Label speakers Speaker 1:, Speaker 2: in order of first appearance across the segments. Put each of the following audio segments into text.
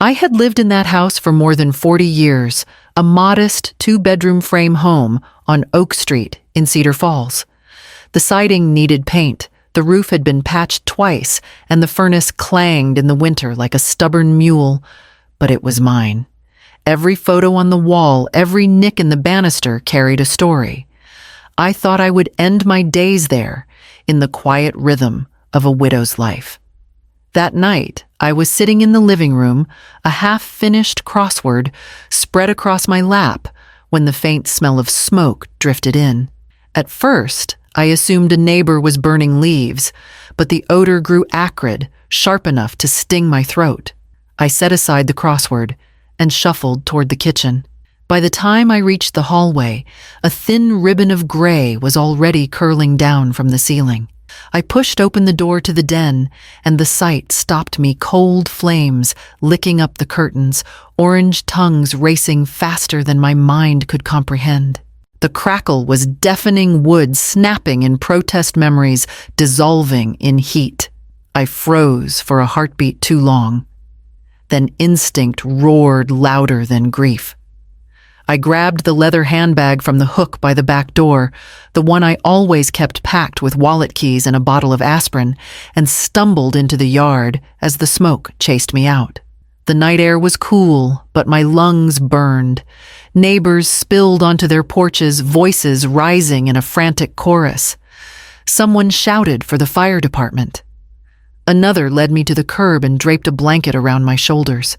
Speaker 1: I had lived in that house for more than 40 years, a modest two-bedroom frame home on Oak Street in Cedar Falls. The siding needed paint, the roof had been patched twice, and the furnace clanged in the winter like a stubborn mule, but it was mine. Every photo on the wall, every nick in the banister carried a story. I thought I would end my days there, in the quiet rhythm of a widow's life. That night, I was sitting in the living room, a half-finished crossword spread across my lap, when the faint smell of smoke drifted in. At first, I assumed a neighbor was burning leaves, but the odor grew acrid, sharp enough to sting my throat. I set aside the crossword and shuffled toward the kitchen. By the time I reached the hallway, a thin ribbon of gray was already curling down from the ceiling. I pushed open the door to the den, and the sight stopped me. Cold flames licking up the curtains, orange tongues racing faster than my mind could comprehend. The crackle was deafening wood snapping in protest memories, dissolving in heat. I froze for a heartbeat too long. Then instinct roared louder than grief. I grabbed the leather handbag from the hook by the back door, the one I always kept packed with wallet keys and a bottle of aspirin, and stumbled into the yard as the smoke chased me out. The night air was cool, but my lungs burned. Neighbors spilled onto their porches, voices rising in a frantic chorus. Someone shouted for the fire department. Another led me to the curb and draped a blanket around my shoulders.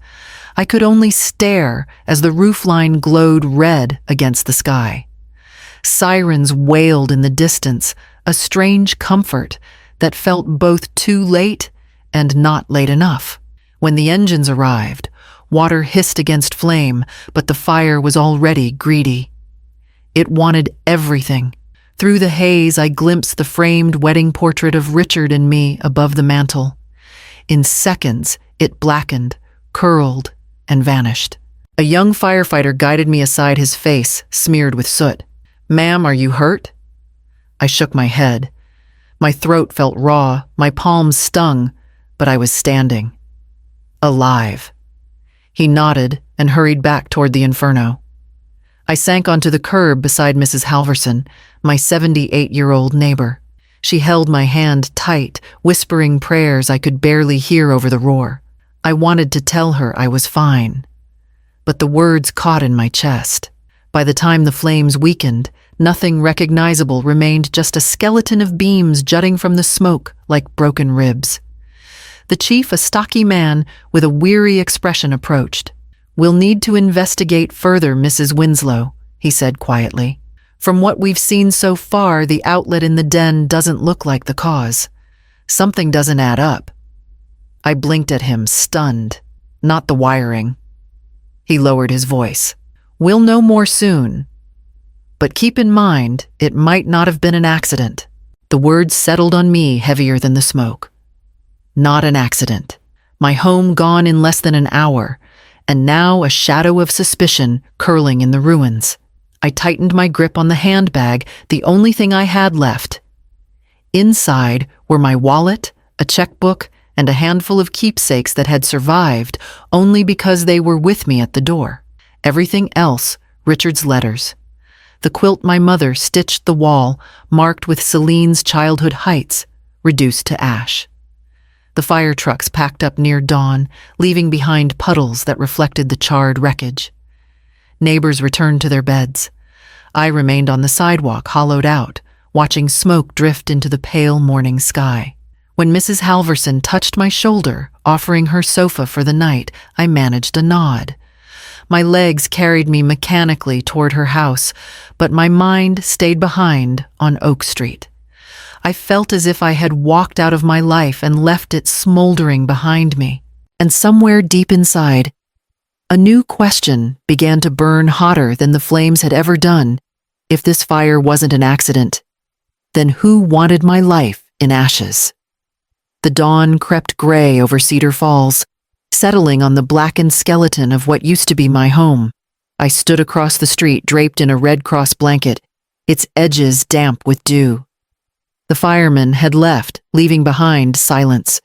Speaker 1: I could only stare as the roofline glowed red against the sky. Sirens wailed in the distance, a strange comfort that felt both too late and not late enough. When the engines arrived, water hissed against flame, but the fire was already greedy. It wanted everything. Through the haze, I glimpsed the framed wedding portrait of Richard and me above the mantel. In seconds, it blackened, curled, and vanished. A young firefighter guided me aside, his face smeared with soot. "Ma'am, are you hurt?" I shook my head. My throat felt raw, my palms stung, but I was standing. Alive. He nodded and hurried back toward the inferno. I sank onto the curb beside Mrs. Halverson, my 78-year-old neighbor. She held my hand tight, whispering prayers I could barely hear over the roar. I wanted to tell her I was fine, but the words caught in my chest. By the time the flames weakened, nothing recognizable remained, just a skeleton of beams jutting from the smoke like broken ribs. The chief, a stocky man with a weary expression, approached. "We'll need to investigate further, Mrs. Winslow," he said quietly. "From what we've seen so far, the outlet in the den doesn't look like the cause. Something doesn't add up." I blinked at him, stunned. "Not the wiring." He lowered his voice. "We'll know more soon. But keep in mind, it might not have been an accident." The words settled on me heavier than the smoke. Not an accident. My home gone in less than an hour, and now a shadow of suspicion curling in the ruins. I tightened my grip on the handbag, the only thing I had left. Inside were my wallet, a checkbook, and a handful of keepsakes that had survived only because they were with me at the door. Everything else, Richard's letters. The quilt my mother stitched the wall, marked with Celine's childhood heights, reduced to ash. The fire trucks packed up near dawn, leaving behind puddles that reflected the charred wreckage. Neighbors returned to their beds. I remained on the sidewalk, hollowed out, watching smoke drift into the pale morning sky. When Mrs. Halverson touched my shoulder, offering her sofa for the night, I managed a nod. My legs carried me mechanically toward her house, but my mind stayed behind on Oak Street. I felt as if I had walked out of my life and left it smoldering behind me. And somewhere deep inside, a new question began to burn hotter than the flames had ever done. If this fire wasn't an accident, then who wanted my life in ashes? The dawn crept gray over Cedar Falls, settling on the blackened skeleton of what used to be my home. I stood across the street, draped in a Red Cross blanket, its edges damp with dew. The firemen had left, leaving behind silence,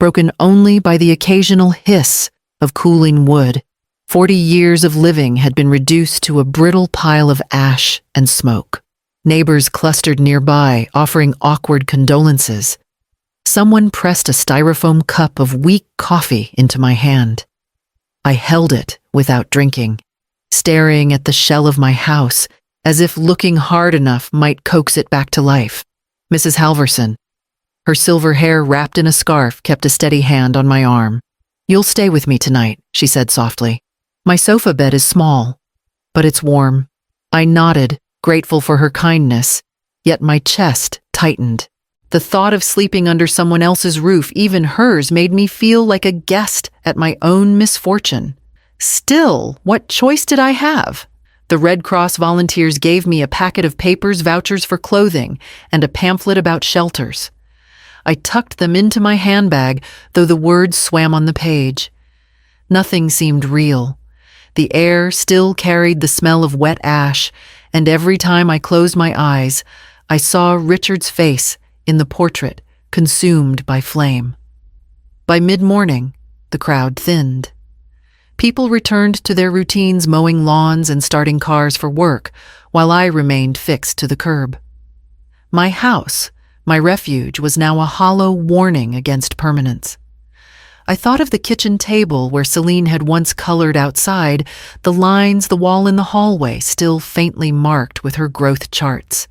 Speaker 1: broken only by the occasional hiss of cooling wood. 40 years of living had been reduced to a brittle pile of ash and smoke. Neighbors clustered nearby, offering awkward condolences. Someone pressed a styrofoam cup of weak coffee into my hand. I held it without drinking, staring at the shell of my house, as if looking hard enough might coax it back to life. Mrs. Halverson, her silver hair wrapped in a scarf, kept a steady hand on my arm. "You'll stay with me tonight," she said softly. "My sofa bed is small, but it's warm." I nodded, grateful for her kindness, yet my chest tightened. The thought of sleeping under someone else's roof, even hers, made me feel like a guest at my own misfortune. Still, what choice did I have? The Red Cross volunteers gave me a packet of papers, vouchers for clothing, and a pamphlet about shelters. I tucked them into my handbag, though the words swam on the page. Nothing seemed real. The air still carried the smell of wet ash, and every time I closed my eyes, I saw Richard's face in the portrait, consumed by flame. By mid-morning, the crowd thinned. People returned to their routines, mowing lawns and starting cars for work, while I remained fixed to the curb. My house, my refuge, was now a hollow warning against permanence. I thought of the kitchen table where Celine had once colored outside, the lines, the wall in the hallway still faintly marked with her growth charts.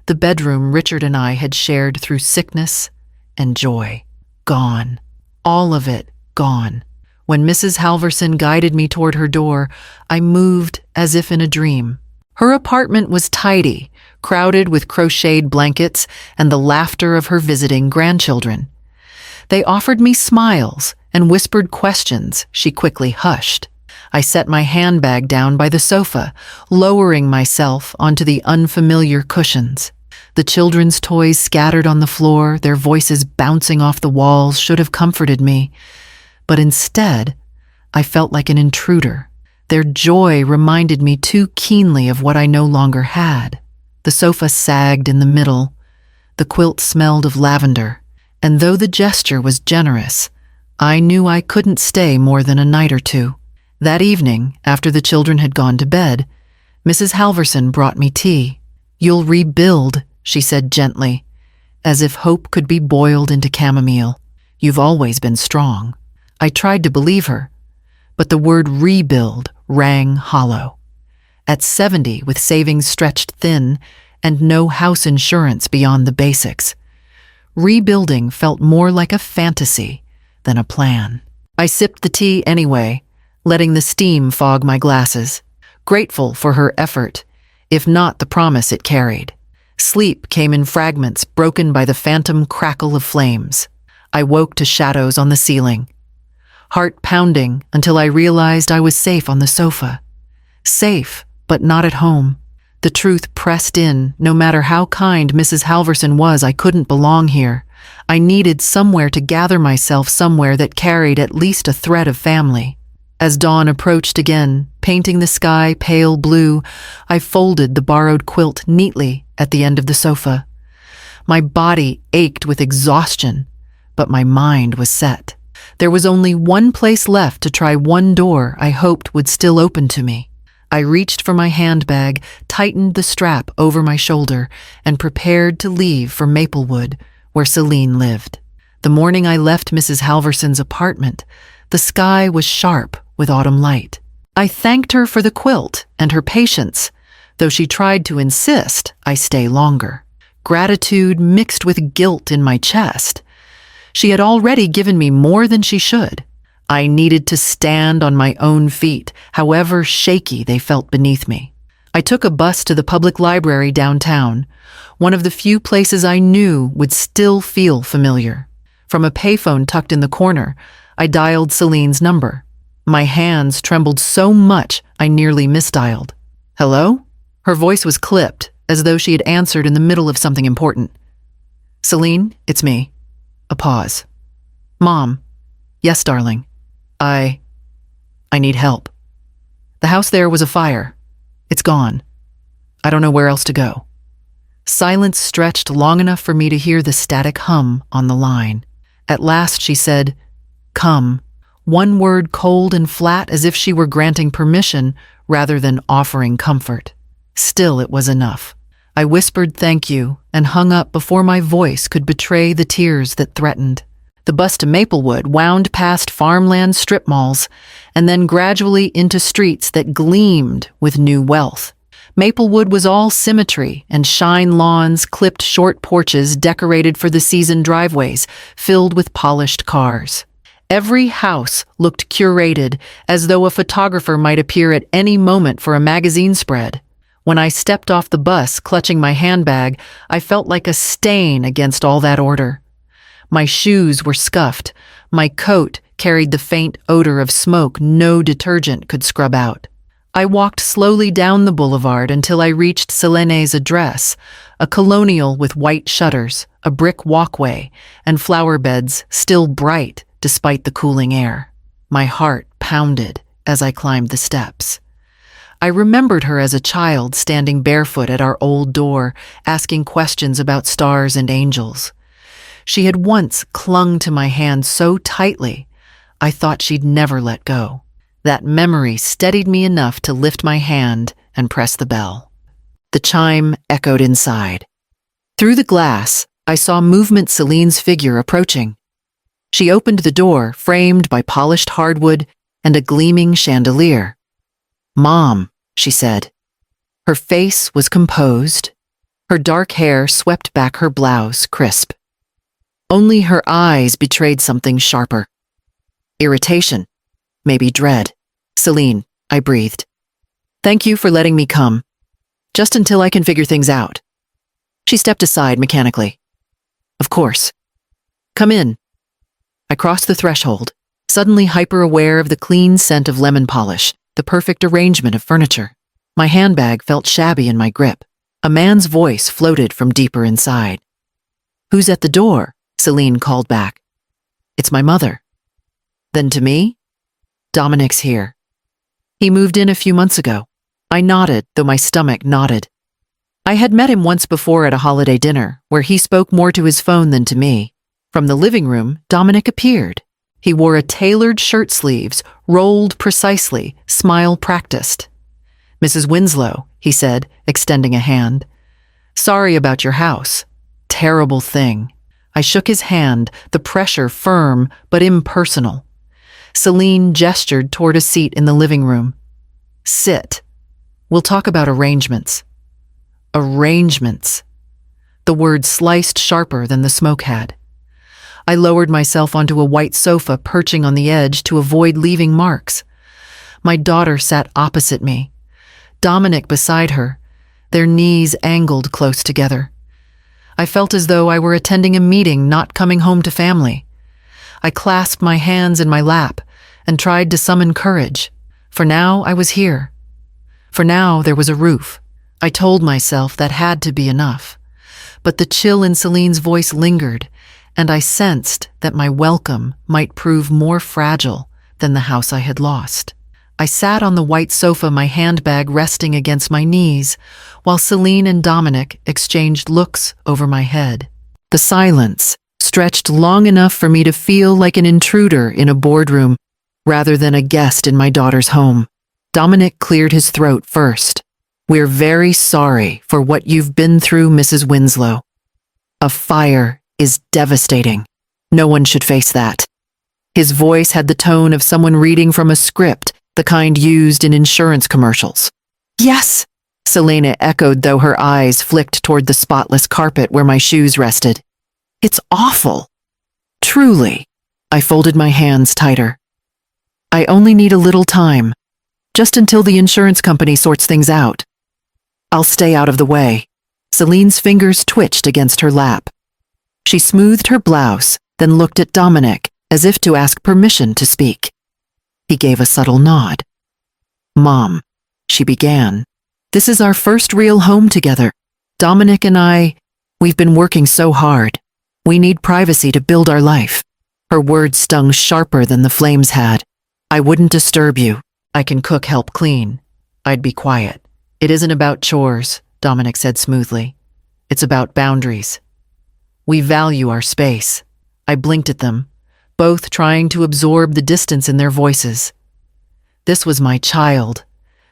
Speaker 1: The bedroom Richard and I had shared through sickness and joy. Gone. All of it gone. When Mrs. Halverson guided me toward her door, I moved as if in a dream. Her apartment was tidy, crowded with crocheted blankets and the laughter of her visiting grandchildren. They offered me smiles and whispered questions she quickly hushed. I set my handbag down by the sofa, lowering myself onto the unfamiliar cushions. The children's toys scattered on the floor, their voices bouncing off the walls, should have comforted me. But instead, I felt like an intruder. Their joy reminded me too keenly of what I no longer had. The sofa sagged in the middle. The quilt smelled of lavender. And though the gesture was generous, I knew I couldn't stay more than a night or two. That evening, after the children had gone to bed, Mrs. Halverson brought me tea. "You'll rebuild," she said gently, as if hope could be boiled into chamomile. "You've always been strong." I tried to believe her, but the word rebuild rang hollow. At 70, with savings stretched thin and no house insurance beyond the basics, rebuilding felt more like a fantasy than a plan. I sipped the tea anyway, letting the steam fog my glasses, grateful for her effort, if not the promise it carried. Sleep came in fragments, broken by the phantom crackle of flames. I woke to shadows on the ceiling, heart pounding until I realized I was safe on the sofa. Safe, but not at home. The truth pressed in. No matter how kind Mrs. Halverson was, I couldn't belong here. I needed somewhere to gather myself, somewhere that carried at least a thread of family. As dawn approached again, painting the sky pale blue, I folded the borrowed quilt neatly at the end of the sofa. My body ached with exhaustion, but my mind was set. There was only one place left to try, one door I hoped would still open to me. I reached for my handbag, tightened the strap over my shoulder, and prepared to leave for Maplewood, where Celine lived. The morning I left Mrs. Halverson's apartment, the sky was sharp with autumn light. I thanked her for the quilt and her patience, though she tried to insist I stay longer. Gratitude mixed with guilt in my chest. She had already given me more than she should. I needed to stand on my own feet, however shaky they felt beneath me. I took a bus to the public library downtown, one of the few places I knew would still feel familiar. From a payphone tucked in the corner, I dialed Celine's number. My hands trembled so much I nearly misdialed. "Hello?" Her voice was clipped, as though she had answered in the middle of something important. "Celine, it's me." A pause. "Mom." "Yes, darling. I need help. The house there was a fire. It's gone. I don't know where else to go." Silence stretched long enough for me to hear the static hum on the line. At last she said, "Come, one word cold and flat as if she were granting permission rather than offering comfort. Still, it was enough. I whispered thank you and hung up before my voice could betray the tears that threatened. The bus to Maplewood wound past farmland strip malls and then gradually into streets that gleamed with new wealth. Maplewood was all symmetry and shine lawns, clipped short porches decorated for the season driveways, filled with polished cars. Every house looked curated, as though a photographer might appear at any moment for a magazine spread. When I stepped off the bus, clutching my handbag, I felt like a stain against all that order. My shoes were scuffed. My coat carried the faint odor of smoke no detergent could scrub out. I walked slowly down the boulevard until I reached Selene's address, a colonial with white shutters, a brick walkway, and flower beds still bright despite the cooling air. My heart pounded as I climbed the steps. I remembered her as a child standing barefoot at our old door, asking questions about stars and angels. She had once clung to my hand so tightly, I thought she'd never let go. That memory steadied me enough to lift my hand and press the bell. The chime echoed inside. Through the glass, I saw movement Celine's figure approaching. She opened the door, framed by polished hardwood and a gleaming chandelier. "Mom," she said. Her face was composed. Her dark hair swept back her blouse, crisp. Only her eyes betrayed something sharper. Irritation, maybe dread. "Celine," I breathed. "Thank you for letting me come. Just until I can figure things out." She stepped aside mechanically. "Of course. Come in." I crossed the threshold, suddenly hyper-aware of the clean scent of lemon polish, the perfect arrangement of furniture. My handbag felt shabby in my grip. A man's voice floated from deeper inside. "Who's at the door?" Celine called back. "It's my mother." "Then to me?" "Dominic's here. He moved in a few months ago." I nodded, though my stomach knotted. I had met him once before at a holiday dinner, where he spoke more to his phone than to me. From the living room, Dominic appeared. He wore a tailored shirt sleeves, rolled precisely, smile practiced. "Mrs. Winslow," he said, extending a hand. "Sorry about your house. Terrible thing." I shook his hand, the pressure firm but impersonal. Celine gestured toward a seat in the living room. "Sit. We'll talk about arrangements." Arrangements. The word sliced sharper than the smoke had. I lowered myself onto a white sofa perching on the edge to avoid leaving marks. My daughter sat opposite me, Dominic beside her, their knees angled close together. I felt as though I were attending a meeting, not coming home to family. I clasped my hands in my lap and tried to summon courage. For now, I was here. For now, there was a roof. I told myself that had to be enough. But the chill in Celine's voice lingered, and I sensed that my welcome might prove more fragile than the house I had lost. I sat on the white sofa, my handbag resting against my knees, while Celine and Dominic exchanged looks over my head. The silence stretched long enough for me to feel like an intruder in a boardroom rather than a guest in my daughter's home. Dominic cleared his throat first. "We're very sorry for what you've been through, Mrs. Winslow. A fire is devastating. No one should face that." His voice had the tone of someone reading from a script, the kind used in insurance commercials. "Yes," Selena echoed, though her eyes flicked toward the spotless carpet where my shoes rested. "It's awful. Truly." I folded my hands tighter. "I only need a little time, just until the insurance company sorts things out. I'll stay out of the way." Celine's fingers twitched against her lap. She smoothed her blouse, then looked at Dominic, as if to ask permission to speak. He gave a subtle nod. "Mom," she began, "this is our first real home together. Dominic and we've been working so hard. We need privacy to build our life." Her words stung sharper than the flames had. "I wouldn't disturb you. I can cook, help clean. I'd be quiet." "It isn't about chores," Dominic said smoothly. "It's about boundaries. We value our space." I blinked at them, both trying to absorb the distance in their voices. This was my child,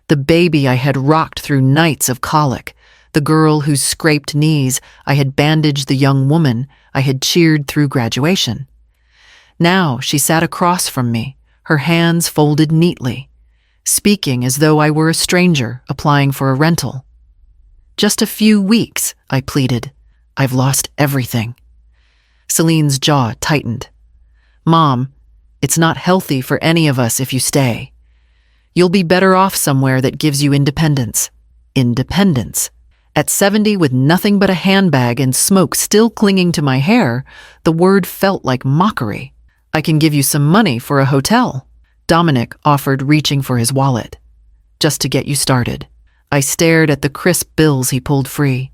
Speaker 1: the baby I had rocked through nights of colic, the girl whose scraped knees I had bandaged, the young woman I had cheered through graduation. Now she sat across from me, her hands folded neatly, speaking as though I were a stranger applying for a rental. "Just a few weeks," I pleaded. "I've lost everything." Celine's jaw tightened. "Mom, it's not healthy for any of us if you stay. You'll be better off somewhere that gives you independence." Independence. At 70, with nothing but a handbag and smoke still clinging to my hair, the word felt like mockery. "I can give you some money for a hotel," Dominic offered, reaching for his wallet. "Just to get you started." I stared at the crisp bills he pulled free.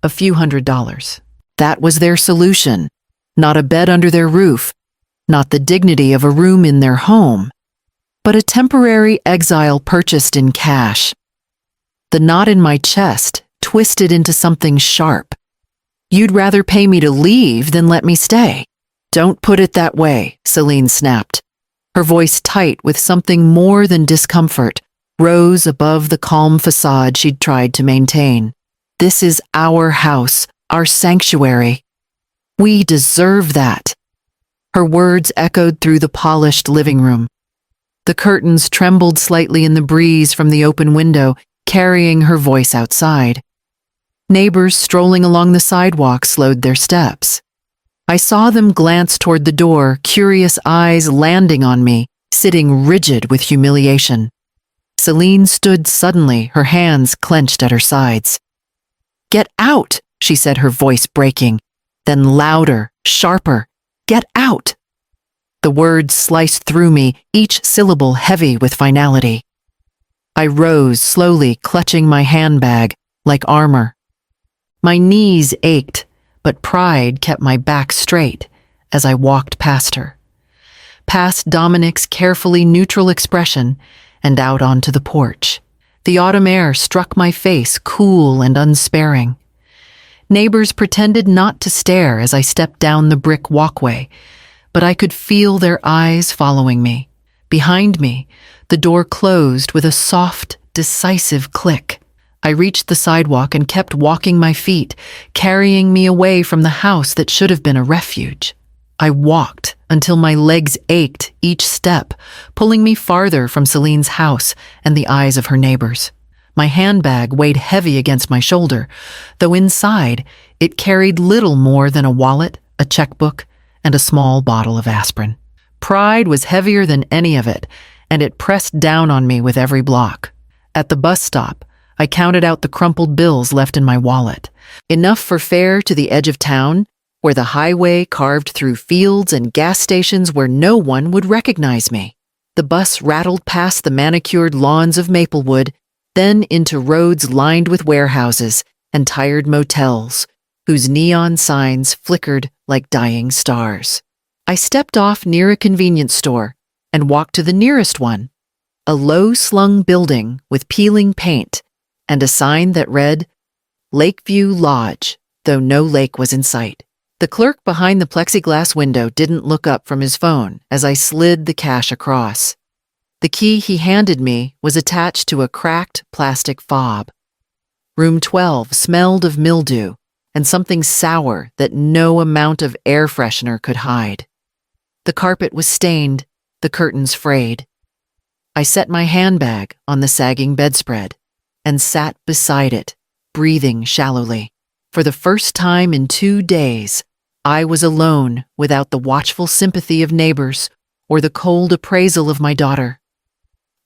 Speaker 1: A few $100s. That was their solution. Not a bed under their roof, not the dignity of a room in their home, but a temporary exile purchased in cash. The knot in my chest twisted into something sharp. "You'd rather pay me to leave than let me stay." "Don't put it that way," Celine snapped. Her voice, tight with something more than discomfort, rose above the calm facade she'd tried to maintain. "This is our house, our sanctuary. We deserve that." Her words echoed through the polished living room. The curtains trembled slightly in the breeze from the open window, carrying her voice outside. Neighbors strolling along the sidewalk slowed their steps. I saw them glance toward the door, curious eyes landing on me, sitting rigid with humiliation. Celine stood suddenly, her hands clenched at her sides. "Get out," she said, her voice breaking. Then louder, sharper, "Get out." The words sliced through me, each syllable heavy with finality. I rose, slowly clutching my handbag, like armor. My knees ached, but pride kept my back straight as I walked past her. Past Dominic's carefully neutral expression and out onto the porch. The autumn air struck my face, cool and unsparing. Neighbors pretended not to stare as I stepped down the brick walkway, but I could feel their eyes following me. Behind me, the door closed with a soft, decisive click. I reached the sidewalk and kept walking, my feet carrying me away from the house that should have been a refuge. I walked until my legs ached each step, pulling me farther from Celine's house and the eyes of her neighbors. My handbag weighed heavy against my shoulder, though inside it carried little more than a wallet, a checkbook, and a small bottle of aspirin. Pride was heavier than any of it, and it pressed down on me with every block. At the bus stop, I counted out the crumpled bills left in my wallet. Enough for fare to the edge of town, where the highway carved through fields and gas stations where no one would recognize me. The bus rattled past the manicured lawns of Maplewood, then into roads lined with warehouses and tired motels, whose neon signs flickered like dying stars. I stepped off near a convenience store and walked to the nearest one, a low-slung building with peeling paint and a sign that read, "Lakeview Lodge," though no lake was in sight. The clerk behind the plexiglass window didn't look up from his phone as I slid the cash across. The key he handed me was attached to a cracked plastic fob. Room 12 smelled of mildew and something sour that no amount of air freshener could hide. The carpet was stained, the curtains frayed. I set my handbag on the sagging bedspread and sat beside it, breathing shallowly. For the first time in 2 days, I was alone without the watchful sympathy of neighbors or the cold appraisal of my daughter.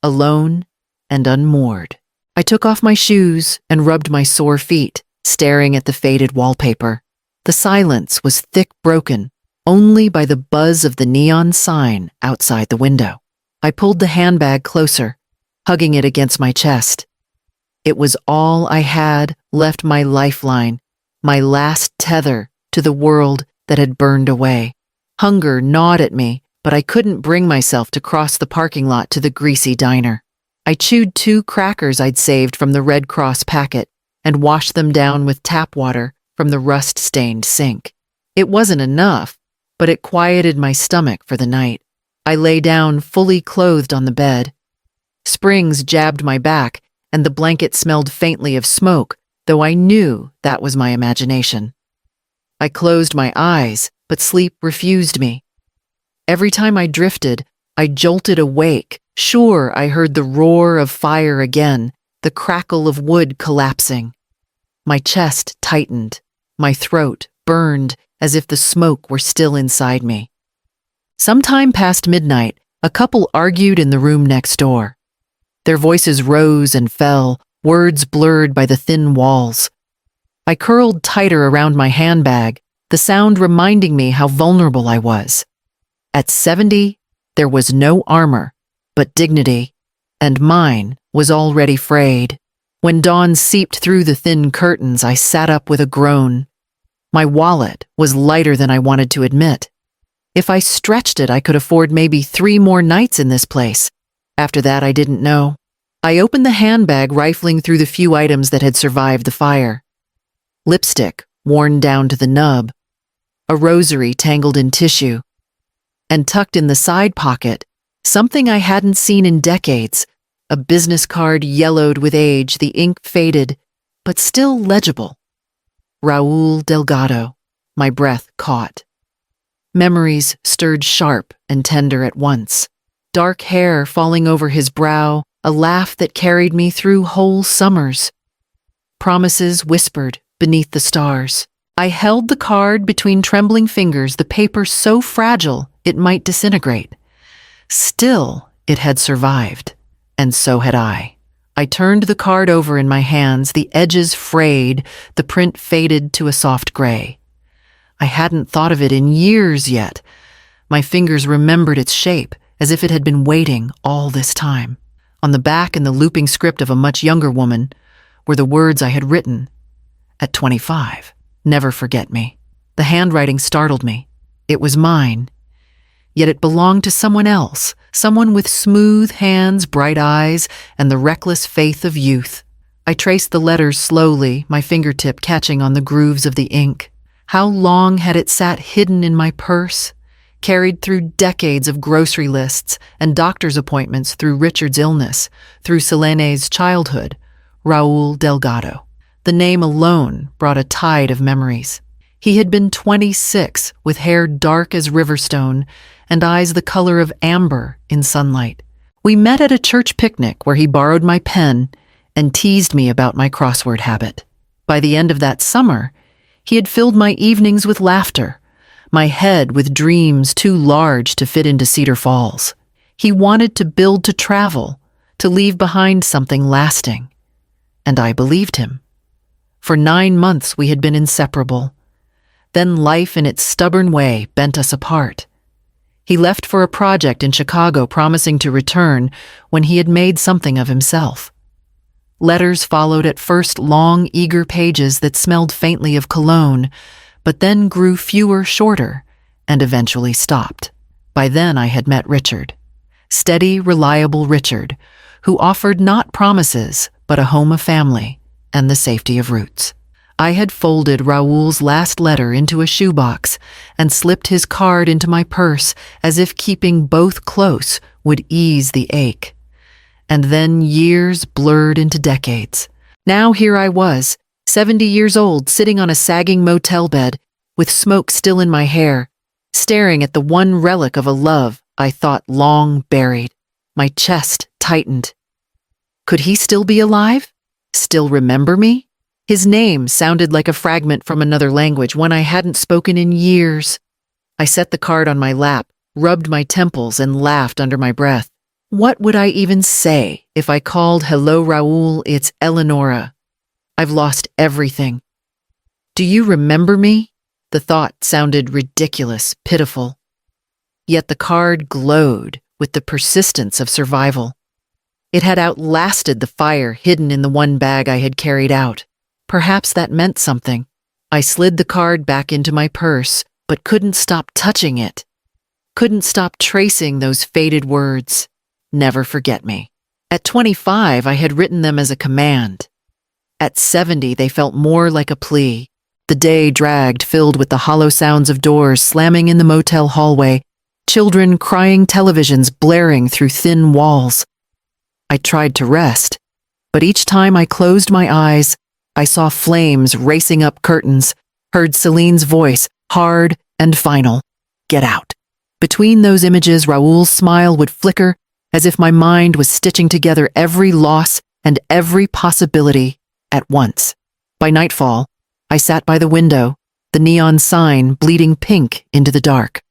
Speaker 1: Alone and unmoored. I took off my shoes and rubbed my sore feet, staring at the faded wallpaper. The silence was thick, broken only by the buzz of the neon sign outside the window. I pulled the handbag closer, hugging it against my chest. It was all I had left, my lifeline, my last tether to the world that had burned away. Hunger gnawed at me, but I couldn't bring myself to cross the parking lot to the greasy diner. I chewed 2 crackers I'd saved from the Red Cross packet and washed them down with tap water from the rust-stained sink. It wasn't enough, but it quieted my stomach for the night. I lay down fully clothed on the bed. Springs jabbed my back, and the blanket smelled faintly of smoke, though I knew that was my imagination. I closed my eyes, but sleep refused me. Every time I drifted, I jolted awake, sure I heard the roar of fire again, the crackle of wood collapsing. My chest tightened, my throat burned as if the smoke were still inside me. Sometime past midnight, a couple argued in the room next door. Their voices rose and fell, words blurred by the thin walls. I curled tighter around my handbag, the sound reminding me how vulnerable I was. At 70, there was no armor, but dignity, and mine was already frayed. When dawn seeped through the thin curtains, I sat up with a groan. My wallet was lighter than I wanted to admit. If I stretched it, I could afford maybe 3 more nights in this place. After that, I didn't know. I opened the handbag, rifling through the few items that had survived the fire. Lipstick, worn down to the nub. A rosary tangled in tissue. And tucked in the side pocket, something I hadn't seen in decades, a business card yellowed with age, the ink faded, but still legible. Raul Delgado. My breath caught. Memories stirred sharp and tender at once. Dark hair falling over his brow, a laugh that carried me through whole summers. Promises whispered beneath the stars. I held the card between trembling fingers, the paper so fragile it might disintegrate. Still, it had survived, and so had I. I turned the card over in my hands, the edges frayed, the print faded to a soft gray. I hadn't thought of it in years yet. My fingers remembered its shape, as if it had been waiting all this time. On the back, in the looping script of a much younger woman, were the words I had written. At 25, never forget me. The handwriting startled me. It was mine. Yet it belonged to someone else, someone with smooth hands, bright eyes, and the reckless faith of youth. I traced the letters slowly, my fingertip catching on the grooves of the ink. How long had it sat hidden in my purse? Carried through decades of grocery lists and doctor's appointments, through Richard's illness, through Selene's childhood. Raul Delgado. The name alone brought a tide of memories. He had been 26, with hair dark as riverstone and eyes the color of amber in sunlight. We met at a church picnic where he borrowed my pen and teased me about my crossword habit. By the end of that summer, he had filled my evenings with laughter, my head with dreams too large to fit into Cedar Falls. He wanted to build to travel, to leave behind something lasting. And I believed him. For 9 months we had been inseparable. Then life in its stubborn way bent us apart. He left for a project in Chicago, promising to return when he had made something of himself. Letters followed, at first long, eager pages that smelled faintly of cologne, but then grew fewer, shorter, and eventually stopped. By then I had met Richard. Steady, reliable Richard, who offered not promises, but a home of family and the safety of roots. I had folded Raul's last letter into a shoebox and slipped his card into my purse, as if keeping both close would ease the ache. And then years blurred into decades. Now here I was, 70 years old, sitting on a sagging motel bed, with smoke still in my hair, staring at the one relic of a love I thought long buried. My chest tightened. Could he still be alive? Still remember me? His name sounded like a fragment from another language, one I hadn't spoken in years. I set the card on my lap, rubbed my temples, and laughed under my breath. What would I even say if I called, "Hello, Raul, it's Eleonora. I've lost everything. Do you remember me?" The thought sounded ridiculous, pitiful. Yet the card glowed with the persistence of survival. It had outlasted the fire hidden in the one bag I had carried out. Perhaps that meant something. I slid the card back into my purse, but couldn't stop touching it. Couldn't stop tracing those faded words. Never forget me. At 25, I had written them as a command. At 70, they felt more like a plea. The day dragged, filled with the hollow sounds of doors slamming in the motel hallway, children crying, televisions blaring through thin walls. I tried to rest, but each time I closed my eyes, I saw flames racing up curtains, heard Celine's voice, hard and final. Get out. Between those images, Raoul's smile would flicker as if my mind was stitching together every loss and every possibility at once. By nightfall, I sat by the window, the neon sign bleeding pink into the dark.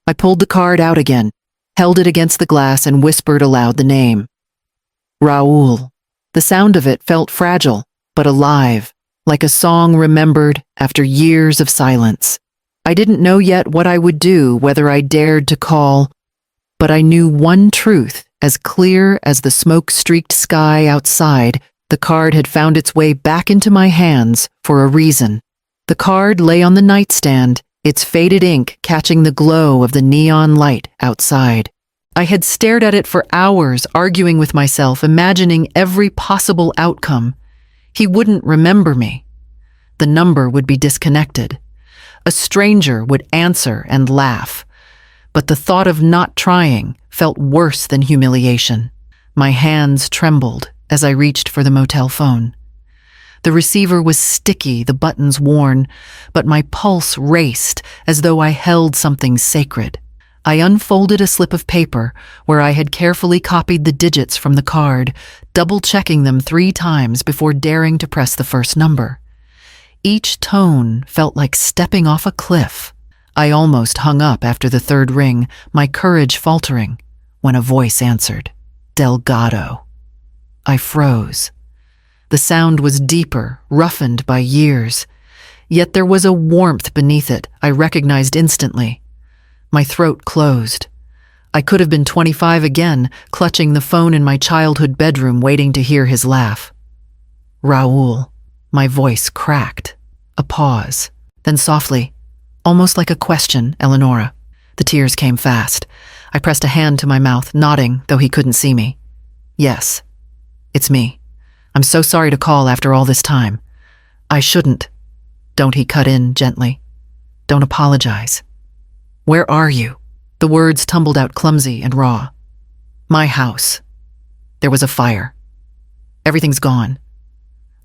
Speaker 1: I pulled the card out again, held it against the glass, and whispered aloud the name. Raoul. The sound of it felt fragile, but alive, like a song remembered after years of silence. I didn't know yet what I would do, whether I dared to call, but I knew one truth as clear as the smoke-streaked sky outside. The card had found its way back into my hands for a reason. The card lay on the nightstand, its faded ink catching the glow of the neon light outside. I had stared at it for hours, arguing with myself, imagining every possible outcome. He wouldn't remember me. The number would be disconnected. A stranger would answer and laugh. But the thought of not trying felt worse than humiliation. My hands trembled as I reached for the motel phone. The receiver was sticky, the buttons worn, but my pulse raced as though I held something sacred. I unfolded a slip of paper where I had carefully copied the digits from the card, double-checking them 3 times before daring to press the first number. Each tone felt like stepping off a cliff. I almost hung up after the 3rd ring, my courage faltering, when a voice answered. Delgado. I froze. The sound was deeper, roughened by years. Yet there was a warmth beneath it I recognized instantly. My throat closed. I could have been 25 again, clutching the phone in my childhood bedroom, waiting to hear his laugh. Raoul. My voice cracked. A pause. Then softly, almost like a question, Eleonora. The tears came fast. I pressed a hand to my mouth, nodding, though he couldn't see me. Yes, it's me. I'm so sorry to call after all this time. I shouldn't. Don't, he cut in gently. Don't apologize. Where are you? The words tumbled out clumsy and raw. My house. There was a fire. Everything's gone.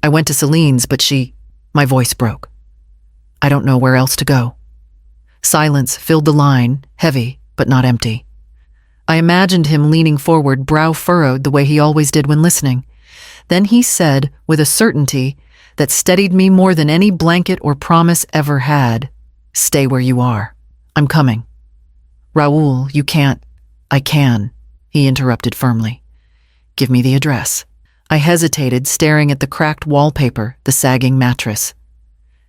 Speaker 1: I went to Celine's, but my voice broke. I don't know where else to go. Silence filled the line, heavy but not empty. I imagined him leaning forward, brow furrowed the way he always did when listening. Then he said, with a certainty that steadied me more than any blanket or promise ever had, Stay where you are. I'm coming. Raoul, you can't. I can, he interrupted firmly. Give me the address. I hesitated, staring at the cracked wallpaper, the sagging mattress.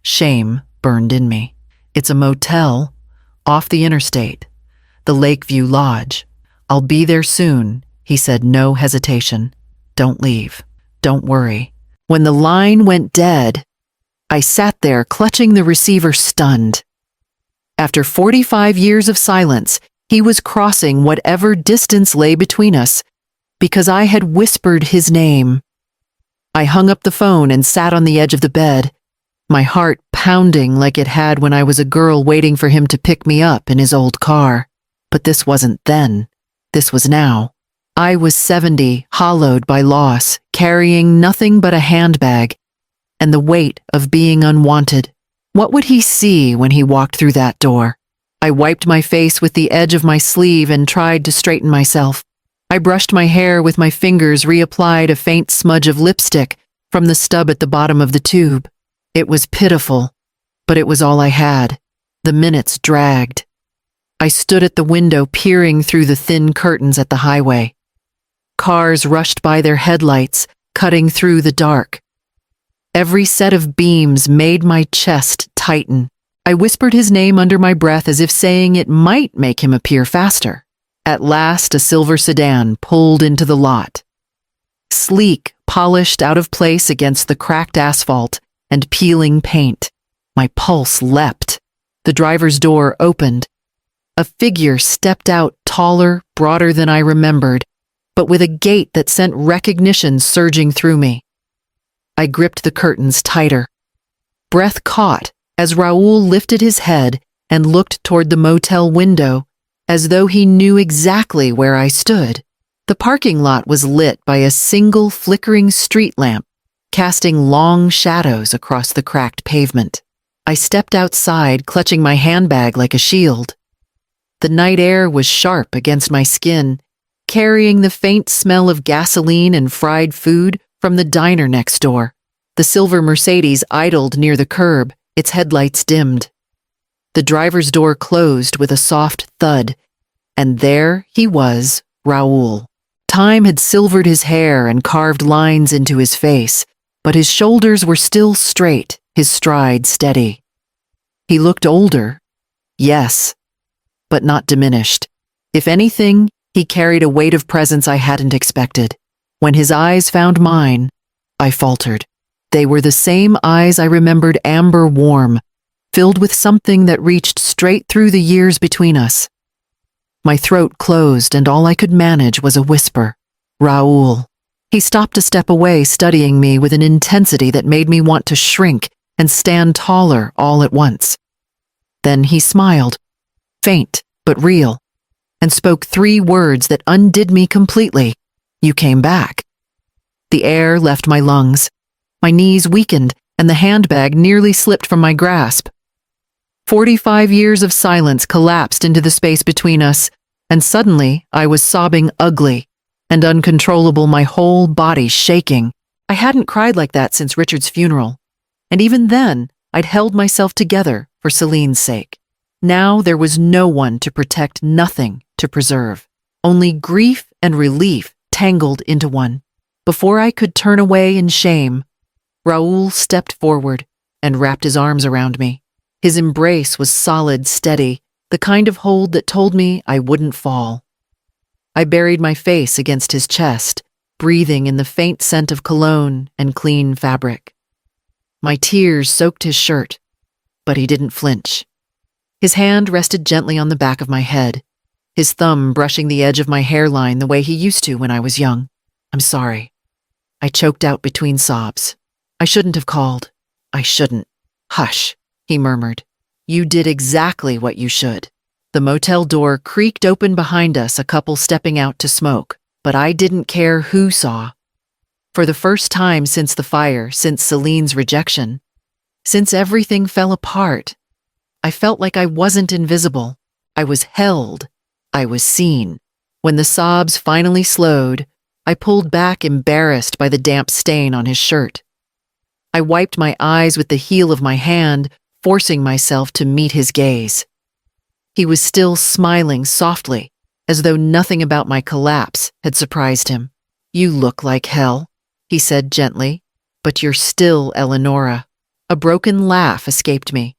Speaker 1: Shame burned in me. It's a motel, off the interstate. The Lakeview Lodge. I'll be there soon, he said, no hesitation. Don't leave. Don't worry. When the line went dead, I sat there, clutching the receiver, stunned. After 45 years of silence, he was crossing whatever distance lay between us, because I had whispered his name. I hung up the phone and sat on the edge of the bed, my heart pounding like it had when I was a girl waiting for him to pick me up in his old car. But this wasn't then. This was now. I was 70, hollowed by loss, carrying nothing but a handbag and the weight of being unwanted. What would he see when he walked through that door? I wiped my face with the edge of my sleeve and tried to straighten myself. I brushed my hair with my fingers, reapplied a faint smudge of lipstick from the stub at the bottom of the tube. It was pitiful, but it was all I had. The minutes dragged. I stood at the window, peering through the thin curtains at the highway. Cars rushed by, their headlights cutting through the dark. Every set of beams made my chest tighten. I whispered his name under my breath, as if saying it might make him appear faster. At last, a silver sedan pulled into the lot. Sleek, polished out of place against the cracked asphalt and peeling paint. My pulse leapt. The driver's door opened. A figure stepped out, taller, broader than I remembered, but with a gait that sent recognition surging through me. I gripped the curtains tighter. breath caught as Raoul lifted his head and looked toward the motel window, as though he knew exactly where I stood. The parking lot was lit by a single flickering street lamp, casting long shadows across the cracked pavement. I stepped outside, clutching my handbag like a shield. The night air was sharp against my skin, carrying the faint smell of gasoline and fried food from the diner next door. The silver Mercedes idled near the curb, its headlights dimmed. The driver's door closed with a soft thud, and there he was, Raoul. Time had silvered his hair and carved lines into his face, but his shoulders were still straight, his stride steady. He looked older, yes, but not diminished. If anything, he carried a weight of presence I hadn't expected. When his eyes found mine, I faltered. They were the same eyes I remembered, amber warm, filled with something that reached straight through the years between us. My throat closed, and all I could manage was a whisper. Raoul. He stopped a step away, studying me with an intensity that made me want to shrink and stand taller all at once. Then he smiled, faint but real, and spoke 3 words that undid me completely. You came back. The air left my lungs. My knees weakened, and the handbag nearly slipped from my grasp. 45 years of silence collapsed into the space between us, and suddenly I was sobbing ugly and uncontrollable, my whole body shaking. I hadn't cried like that since Richard's funeral, and even then I'd held myself together for Celine's sake. Now there was no one to protect, nothing to preserve, only grief and relief tangled into one. Before I could turn away in shame, Raoul stepped forward and wrapped his arms around me. His embrace was solid, steady, the kind of hold that told me I wouldn't fall. I buried my face against his chest, breathing in the faint scent of cologne and clean fabric. My tears soaked his shirt, but he didn't flinch. His hand rested gently on the back of my head, his thumb brushing the edge of my hairline the way he used to when I was young. I'm sorry. I choked out between sobs. I shouldn't have called. I shouldn't. Hush, he murmured. You did exactly what you should. The motel door creaked open behind us, a couple stepping out to smoke, but I didn't care who saw. For the first time since the fire, since Celine's rejection, since everything fell apart, I felt like I wasn't invisible. I was held. I was seen. When the sobs finally slowed, I pulled back, embarrassed by the damp stain on his shirt. I wiped my eyes with the heel of my hand, forcing myself to meet his gaze. He was still smiling softly, as though nothing about my collapse had surprised him. You look like hell, he said gently, but you're still Eleonora. A broken laugh escaped me.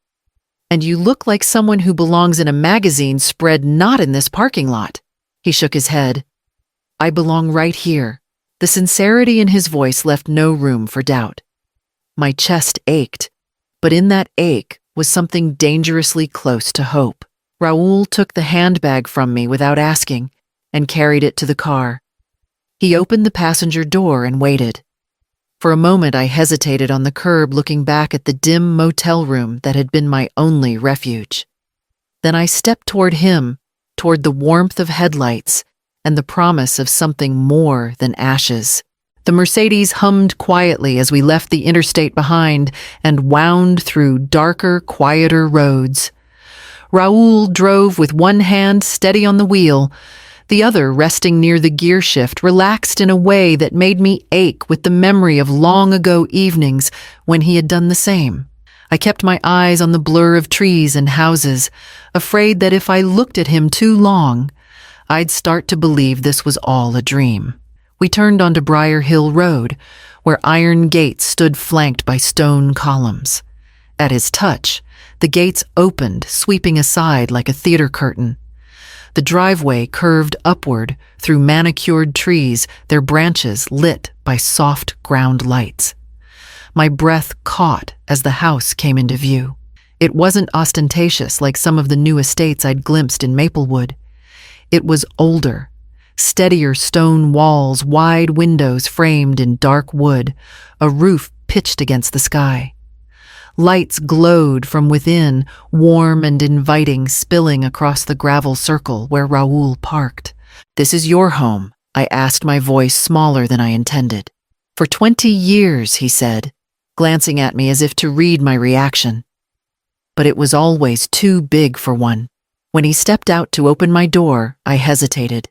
Speaker 1: And you look like someone who belongs in a magazine spread not in this parking lot. He shook his head. I belong right here. The sincerity in his voice left no room for doubt. My chest ached, but in that ache was something dangerously close to hope. Raoul took the handbag from me without asking and carried it to the car. He opened the passenger door and waited. For a moment I hesitated on the curb, looking back at the dim motel room that had been my only refuge. Then I stepped toward him, toward the warmth of headlights and the promise of something more than ashes. The Mercedes hummed quietly as we left the interstate behind and wound through darker, quieter roads. Raoul drove with one hand steady on the wheel, the other resting near the gear shift, relaxed in a way that made me ache with the memory of long-ago evenings when he had done the same. I kept my eyes on the blur of trees and houses, afraid that if I looked at him too long, I'd start to believe this was all a dream. We turned onto Briar Hill Road, where iron gates stood flanked by stone columns. At his touch, the gates opened, sweeping aside like a theater curtain. The driveway curved upward through manicured trees, their branches lit by soft ground lights. My breath caught as the house came into view. It wasn't ostentatious like some of the new estates I'd glimpsed in Maplewood. It was older, steadier stone walls, wide windows framed in dark wood, a roof pitched against the sky. Lights glowed from within, warm and inviting, spilling across the gravel circle where Raoul parked. "This is your home," I asked, my voice smaller than I intended. "For 20 years," he said, glancing at me as if to read my reaction. But it was always too big for one. When he stepped out to open my door, I hesitated.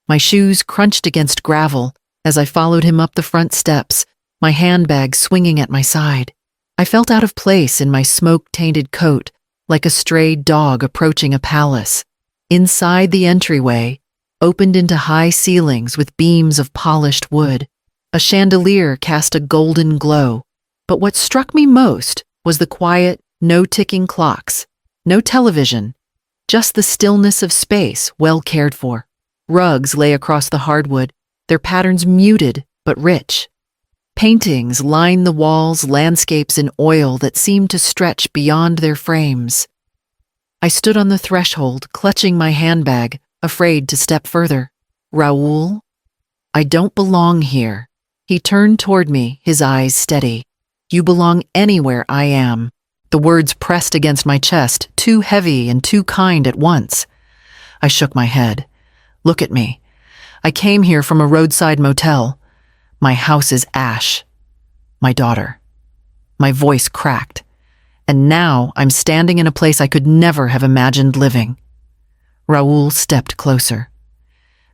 Speaker 1: My shoes crunched against gravel as I followed him up the front steps, my handbag swinging at my side. I felt out of place in my smoke-tainted coat, like a stray dog approaching a palace. Inside the entryway, opened into high ceilings with beams of polished wood, a chandelier cast a golden glow. But what struck me most was the quiet, no ticking clocks, no television, just the stillness of space well cared for. Rugs lay across the hardwood, their patterns muted but rich. Paintings lined the walls, landscapes in oil that seemed to stretch beyond their frames. I stood on the threshold, clutching my handbag, afraid to step further. "Raoul, I don't belong here." He turned toward me, his eyes steady. "You belong anywhere I am." The words pressed against my chest, too heavy and too kind at once. I shook my head. "Look at me. I came here from a roadside motel. My house is ash. My daughter." My voice cracked. And now I'm standing in a place I could never have imagined living. Raoul stepped closer.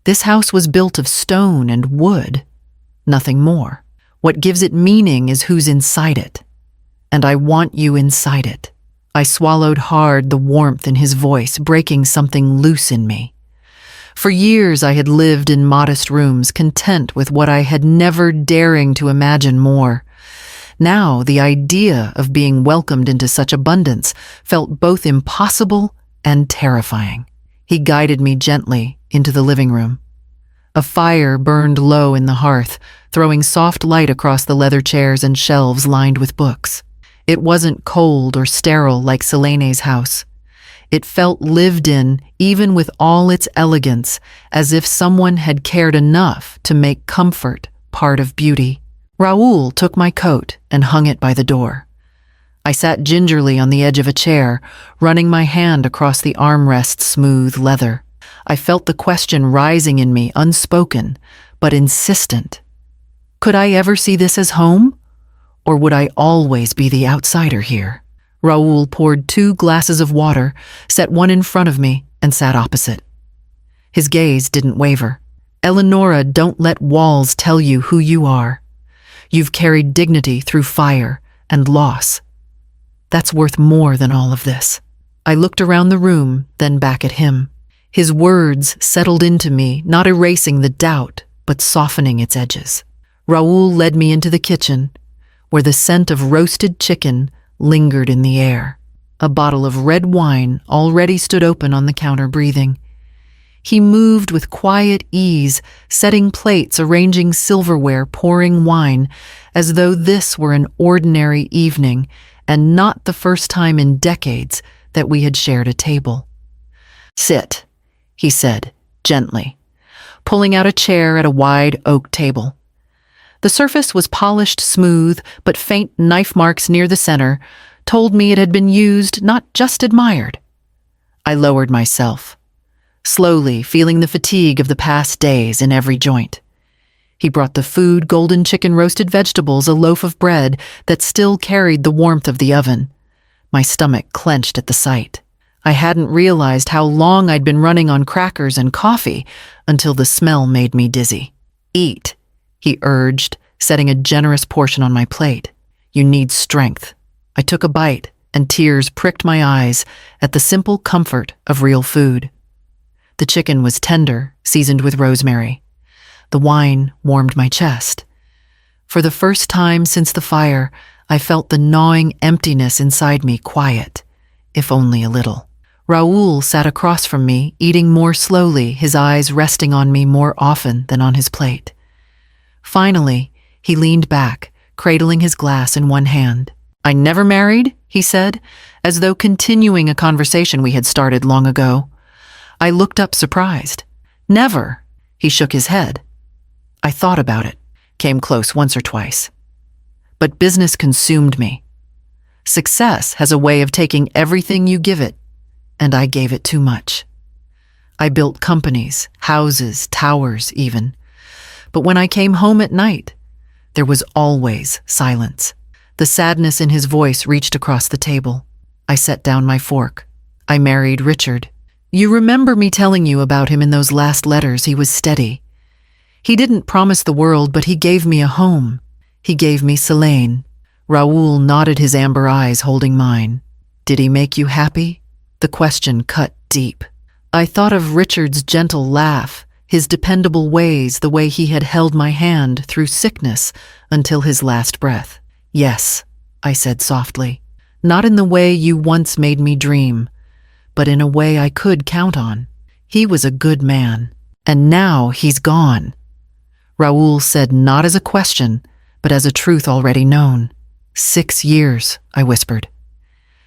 Speaker 1: "This house was built of stone and wood, nothing more. What gives it meaning is who's inside it. And I want you inside it." I swallowed hard, the warmth in his voice breaking something loose in me. For years I had lived in modest rooms, content with what I had never daring to imagine more. Now the idea of being welcomed into such abundance felt both impossible and terrifying. He guided me gently into the living room. A fire burned low in the hearth, throwing soft light across the leather chairs and shelves lined with books. It wasn't cold or sterile like Selene's house. It felt lived in, even with all its elegance, as if someone had cared enough to make comfort part of beauty. Raoul took my coat and hung it by the door. I sat gingerly on the edge of a chair, running my hand across the armrest's smooth leather. I felt the question rising in me, unspoken, but insistent. Could I ever see this as home? Or would I always be the outsider here? Raoul poured 2 glasses of water, set one in front of me, and sat opposite. His gaze didn't waver. "Eleonora, don't let walls tell you who you are. You've carried dignity through fire and loss. That's worth more than all of this." I looked around the room, then back at him. His words settled into me, not erasing the doubt, but softening its edges. Raoul led me into the kitchen, where the scent of roasted chicken lingered in the air. A bottle of red wine already stood open on the counter, breathing. He moved with quiet ease, setting plates, arranging silverware, pouring wine, as though this were an ordinary evening and not the first time in decades that we had shared a table. "Sit," he said, gently, pulling out a chair at a wide oak table. The surface was polished smooth, but faint knife marks near the center told me it had been used, not just admired. I lowered myself, slowly feeling the fatigue of the past days in every joint. He brought the food, golden chicken, roasted vegetables, a loaf of bread that still carried the warmth of the oven. My stomach clenched at the sight. I hadn't realized how long I'd been running on crackers and coffee until the smell made me dizzy. "Eat," he urged, setting a generous portion on my plate. "You need strength." I took a bite, and tears pricked my eyes at the simple comfort of real food. The chicken was tender, seasoned with rosemary. The wine warmed my chest. For the first time since the fire, I felt the gnawing emptiness inside me quiet, if only a little. Raoul sat across from me, eating more slowly, his eyes resting on me more often than on his plate. Finally, he leaned back, cradling his glass in one hand. "I never married," he said, as though continuing a conversation we had started long ago. I looked up surprised. "Never." He shook his head. I thought about it, came close once or twice. But business consumed me. Success has a way of taking everything you give it, and I gave it too much. I built companies, houses, towers even. But when I came home at night, there was always silence. The sadness in his voice reached across the table. I set down my fork. I married Richard. You remember me telling you about him in those last letters. He was steady. He didn't promise the world, but he gave me a home. He gave me Selene. Raoul nodded, his amber eyes holding mine. Did he make you happy? The question cut deep. I thought of Richard's gentle laugh, his dependable ways, the way he had held my hand through sickness until his last breath. Yes, I said softly. Not in the way you once made me dream, but in a way I could count on. He was a good man, and now he's gone. Raoul said, not as a question, but as a truth already known. 6 years, I whispered.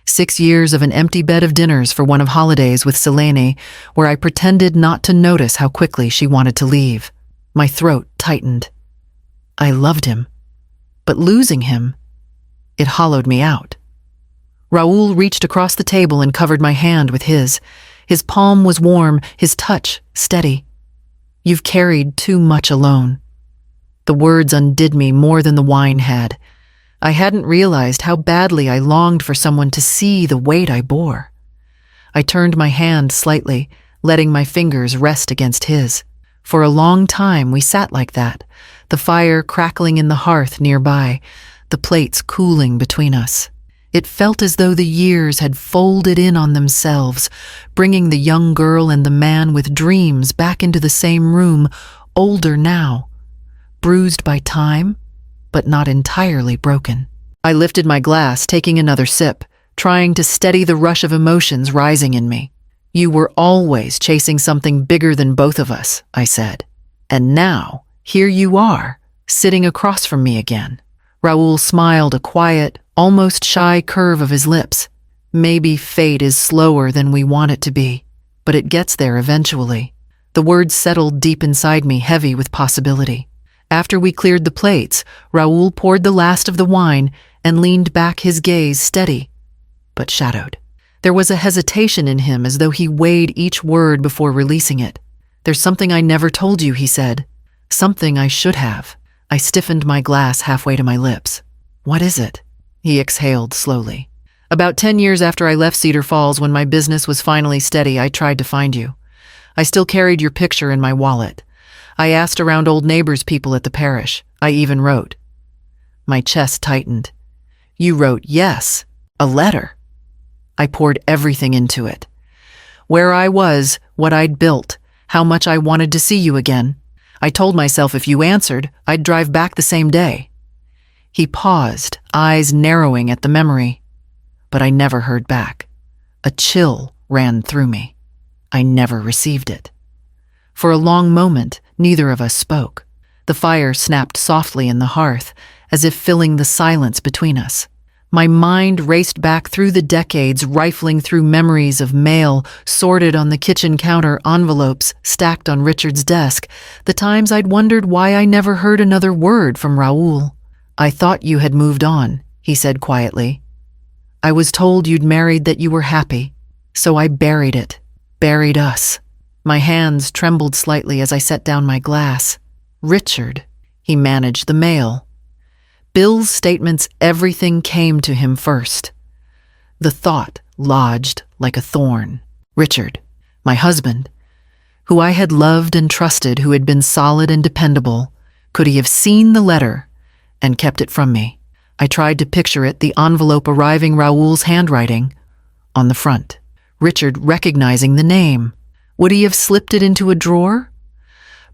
Speaker 1: 6 years of an empty bed of dinners for one of holidays with Selene, where I pretended not to notice how quickly she wanted to leave. My throat tightened. I loved him, but losing him, it hollowed me out. Raoul reached across the table and covered my hand with his. His palm was warm, his touch steady. You've carried too much alone. The words undid me more than the wine had. I hadn't realized how badly I longed for someone to see the weight I bore. I turned my hand slightly, letting my fingers rest against his. For a long time we sat like that, the fire crackling in the hearth nearby, the plates cooling between us. It felt as though the years had folded in on themselves, bringing the young girl and the man with dreams back into the same room, older now, bruised by time, but not entirely broken. I lifted my glass, taking another sip, trying to steady the rush of emotions rising in me. You were always chasing something bigger than both of us, I said. And now, here you are, sitting across from me again. Raoul smiled, a quiet, almost shy curve of his lips. Maybe fate is slower than we want it to be, but it gets there eventually. The words settled deep inside me, heavy with possibility. After we cleared the plates, Raoul poured the last of the wine and leaned back, his gaze steady, but shadowed. There was a hesitation in him, as though he weighed each word before releasing it. There's something I never told you, he said. Something I should have. I stiffened my glass halfway to my lips. What is it? He exhaled slowly. About 10 years after I left Cedar Falls, when my business was finally steady, I tried to find you. I still carried your picture in my wallet. I asked around old neighbors, people at the parish. I even wrote. My chest tightened. You wrote yes, a letter. I poured everything into it. Where I was, what I'd built, how much I wanted to see you again. I told myself if you answered, I'd drive back the same day. He paused, eyes narrowing at the memory. But I never heard back. A chill ran through me. I never received it. For a long moment, neither of us spoke. The fire snapped softly in the hearth, as if filling the silence between us. My mind raced back through the decades, rifling through memories of mail sorted on the kitchen counter, envelopes stacked on Richard's desk, the times I'd wondered why I never heard another word from Raoul. I thought you had moved on, he said quietly. I was told you'd married, that you were happy, so I buried it, buried us. My hands trembled slightly as I set down my glass. Richard, he managed the mail. Bill's statements, everything came to him first. The thought lodged like a thorn. Richard, my husband, who I had loved and trusted, who had been solid and dependable, could he have seen the letter and kept it from me? I tried to picture it, the envelope arriving, Raoul's handwriting on the front. Richard recognizing the name. Would he have slipped it into a drawer?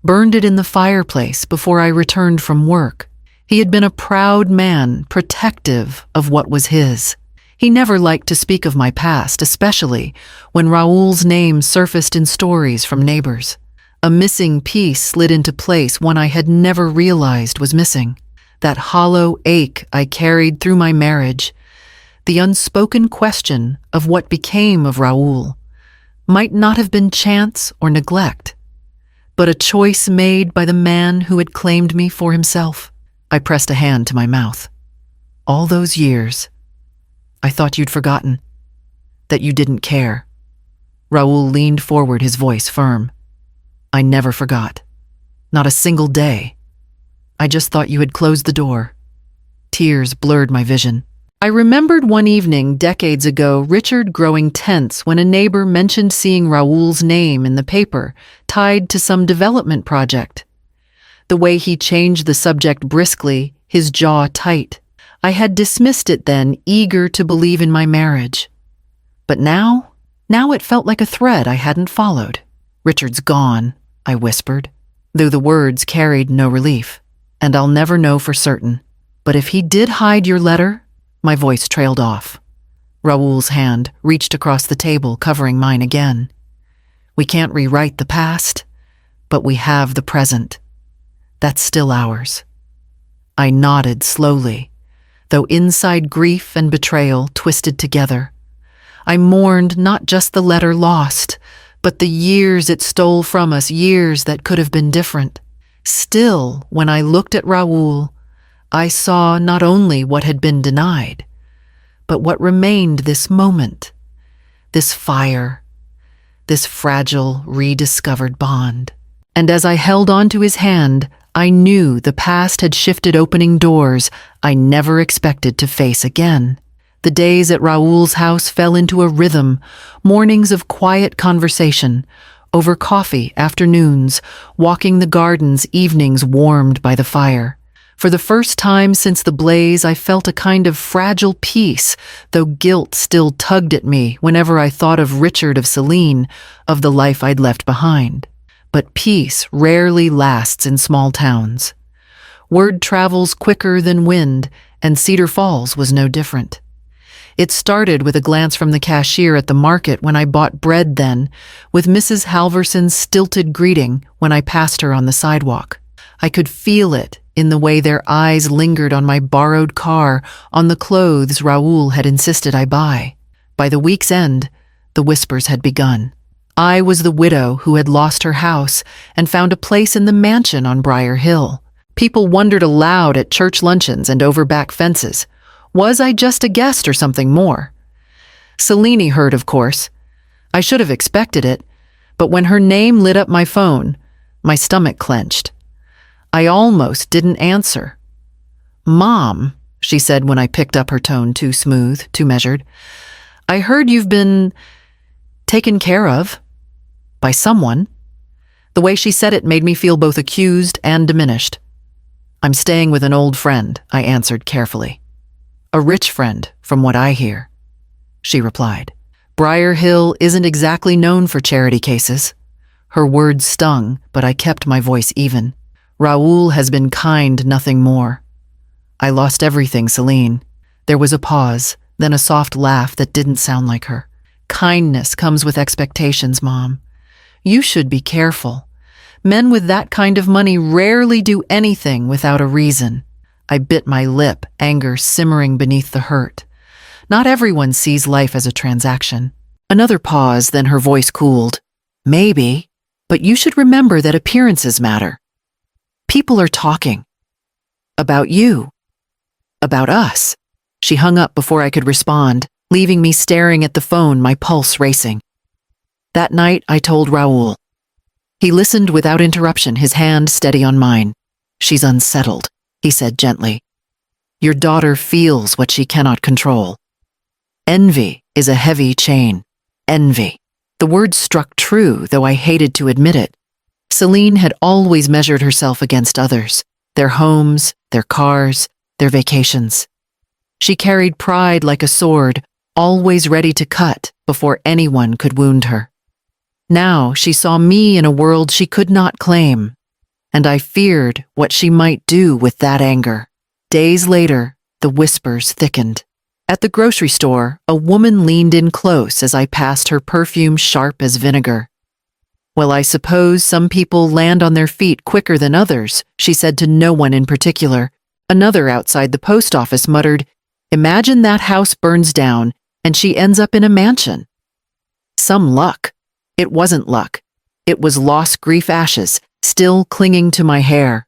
Speaker 1: Burned it in the fireplace before I returned from work? He had been a proud man, protective of what was his. He never liked to speak of my past, especially when Raoul's name surfaced in stories from neighbors. A missing piece slid into place, one I had never realized was missing. That hollow ache I carried through my marriage, the unspoken question of what became of Raoul, might not have been chance or neglect, but a choice made by the man who had claimed me for himself. I pressed a hand to my mouth. All those years, I thought you'd forgotten. That you didn't care." Raoul leaned forward, his voice firm. "I never forgot. Not a single day. I just thought you had closed the door." Tears blurred my vision. I remembered one evening decades ago, Richard growing tense when a neighbor mentioned seeing Raoul's name in the paper, tied to some development project. The way he changed the subject briskly, his jaw tight. I had dismissed it then, eager to believe in my marriage. But now it felt like a thread I hadn't followed. "Richard's gone," I whispered, though the words carried no relief. "And I'll never know for certain. But if he did hide your letter," my voice trailed off. Raoul's hand reached across the table, covering mine again. "We can't rewrite the past, but we have the present. That's still ours." I nodded slowly, though inside grief and betrayal twisted together. I mourned not just the letter lost, but the years it stole from us, years that could have been different. Still, when I looked at Raoul, I saw not only what had been denied, but what remained this moment, this fire, this fragile, rediscovered bond. And as I held onto his hand, I knew the past had shifted, opening doors I never expected to face again. The days at Raoul's house fell into a rhythm, mornings of quiet conversation, over coffee, afternoons, walking the gardens, evenings warmed by the fire. For the first time since the blaze, I felt a kind of fragile peace, though guilt still tugged at me whenever I thought of Richard, of Celine, of the life I'd left behind. But peace rarely lasts in small towns. Word travels quicker than wind, and Cedar Falls was no different. It started with a glance from the cashier at the market when I bought bread then, with Mrs. Halverson's stilted greeting when I passed her on the sidewalk. I could feel it in the way their eyes lingered on my borrowed car, on the clothes Raoul had insisted I buy. By the week's end, the whispers had begun. I was the widow who had lost her house and found a place in the mansion on Briar Hill. People wondered aloud at church luncheons and over back fences. Was I just a guest or something more? Celine heard, of course. I should have expected it, but when her name lit up my phone, my stomach clenched. I almost didn't answer. "Mom," she said when I picked up her tone too smooth, too measured, "I heard you've been taken care of by someone." The way she said it made me feel both accused and diminished. "I'm staying with an old friend," I answered carefully. "A rich friend, from what I hear," she replied. "Briar Hill isn't exactly known for charity cases." Her words stung, but I kept my voice even. "Raoul has been kind, nothing more." "I lost everything, Celine." There was a pause, then a soft laugh that didn't sound like her. "Kindness comes with expectations, Mom. You should be careful. Men with that kind of money rarely do anything without a reason." I bit my lip, anger simmering beneath the hurt. Not everyone sees life as a transaction. Another pause, then her voice cooled. "Maybe, but you should remember that appearances matter. People are talking. About you. About us." She hung up before I could respond, leaving me staring at the phone, my pulse racing. That night, I told Raoul. He listened without interruption, his hand steady on mine. "She's unsettled," he said gently. "Your daughter feels what she cannot control. Envy is a heavy chain. Envy." The word struck true, though I hated to admit it. Celine had always measured herself against others, their homes, their cars, their vacations. She carried pride like a sword, always ready to cut before anyone could wound her. Now she saw me in a world she could not claim, and I feared what she might do with that anger. Days later, the whispers thickened. At the grocery store, a woman leaned in close as I passed her, perfume sharp as vinegar. "Well, I suppose some people land on their feet quicker than others," she said to no one in particular. Another outside the post office muttered, "Imagine that house burns down and she ends up in a mansion." Some luck. It wasn't luck. It was lost grief ashes, still clinging to my hair.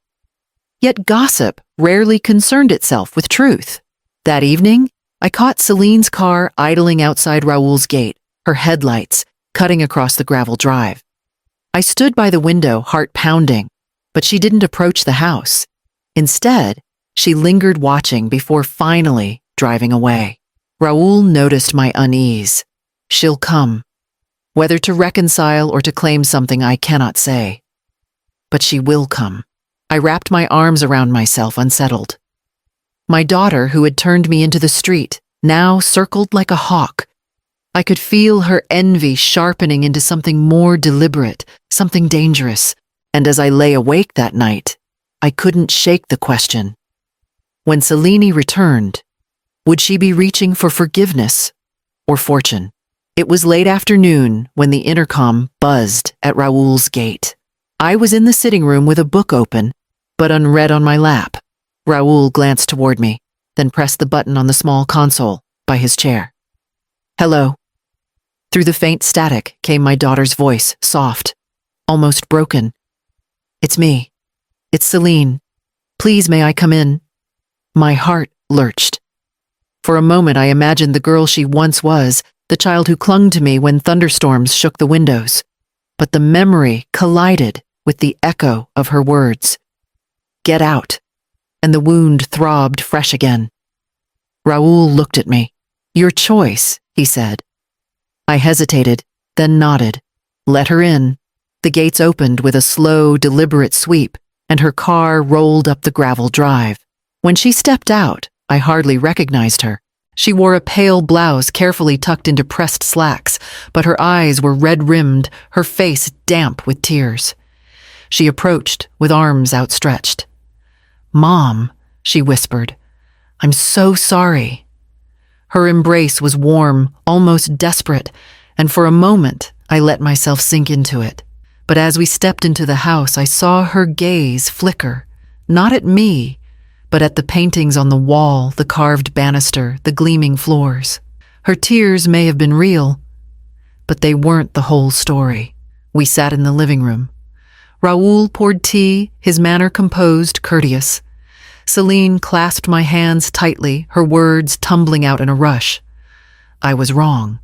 Speaker 1: Yet gossip rarely concerned itself with truth. That evening, I caught Celine's car idling outside Raoul's gate, her headlights cutting across the gravel drive. I stood by the window, heart pounding, but she didn't approach the house. Instead, she lingered watching before finally driving away. Raoul noticed my unease. She'll come. Whether to reconcile or to claim something, I cannot say. But she will come. I wrapped my arms around myself, unsettled. My daughter, who had turned me into the street, now circled like a hawk. I could feel her envy sharpening into something more deliberate, something dangerous, and as I lay awake that night, I couldn't shake the question. When Celine returned, would she be reaching for forgiveness or fortune? It was late afternoon when the intercom buzzed at Raoul's gate. I was in the sitting room with a book open, but unread on my lap. Raoul glanced toward me, then pressed the button on the small console by his chair. "Hello." Through the faint static came my daughter's voice, soft, almost broken. "It's me. It's Celine. Please, may I come in?" My heart lurched. For a moment I imagined the girl she once was, the child who clung to me when thunderstorms shook the windows. But the memory collided with the echo of her words. "Get out." And the wound throbbed fresh again. Raoul looked at me. "Your choice," he said. I hesitated, then nodded. "Let her in." The gates opened with a slow, deliberate sweep, and her car rolled up the gravel drive. When she stepped out, I hardly recognized her. She wore a pale blouse carefully tucked into pressed slacks, but her eyes were red-rimmed, her face damp with tears. She approached with arms outstretched. "Mom," she whispered, "I'm so sorry." Her embrace was warm, almost desperate, and for a moment I let myself sink into it. But as we stepped into the house, I saw her gaze flicker, not at me, but at the paintings on the wall, the carved banister, the gleaming floors. Her tears may have been real, but they weren't the whole story. We sat in the living room. Raoul poured tea, his manner composed, courteous. Celine clasped my hands tightly, her words tumbling out in a rush. "I was wrong.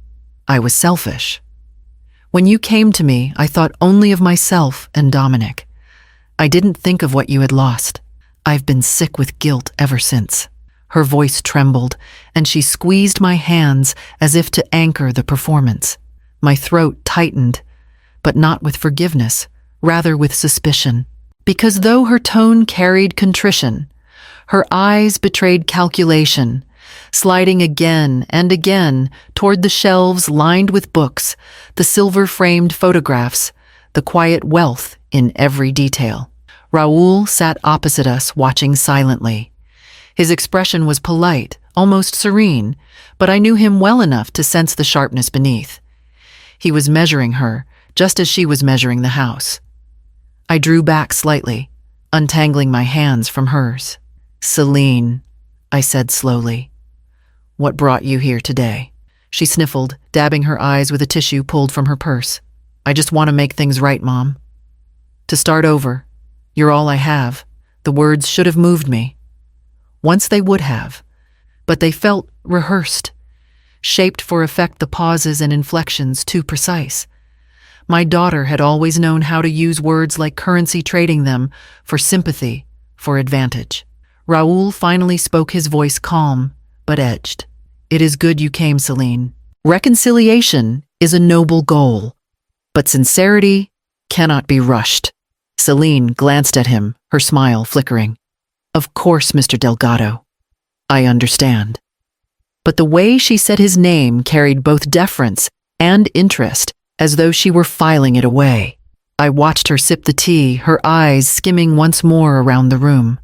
Speaker 1: I was selfish. When you came to me, I thought only of myself and Dominic. I didn't think of what you had lost. I've been sick with guilt ever since." Her voice trembled, and she squeezed my hands as if to anchor the performance. My throat tightened, but not with forgiveness, rather with suspicion. Because though her tone carried contrition, her eyes betrayed calculation, sliding again and again toward the shelves lined with books, the silver-framed photographs, the quiet wealth in every detail. Raoul sat opposite us, watching silently. His expression was polite, almost serene, but I knew him well enough to sense the sharpness beneath. He was measuring her, just as she was measuring the house. I drew back slightly, untangling my hands from hers. "Celine," I said slowly, "what brought you here today?" She sniffled, dabbing her eyes with a tissue pulled from her purse. "I just want to make things right, Mom. To start over. You're all I have." The words should have moved me. Once they would have, but they felt rehearsed, shaped for effect, the pauses and inflections too precise. My daughter had always known how to use words like currency, trading them for sympathy, for advantage. Raoul finally spoke, his voice calm but edged. "It is good you came, Celine. Reconciliation is a noble goal, but sincerity cannot be rushed." Celine glanced at him, her smile flickering. "Of course, Mr. Delgado. I understand." But the way she said his name carried both deference and interest, as though she were filing it away. I watched her sip the tea, her eyes skimming once more around the room.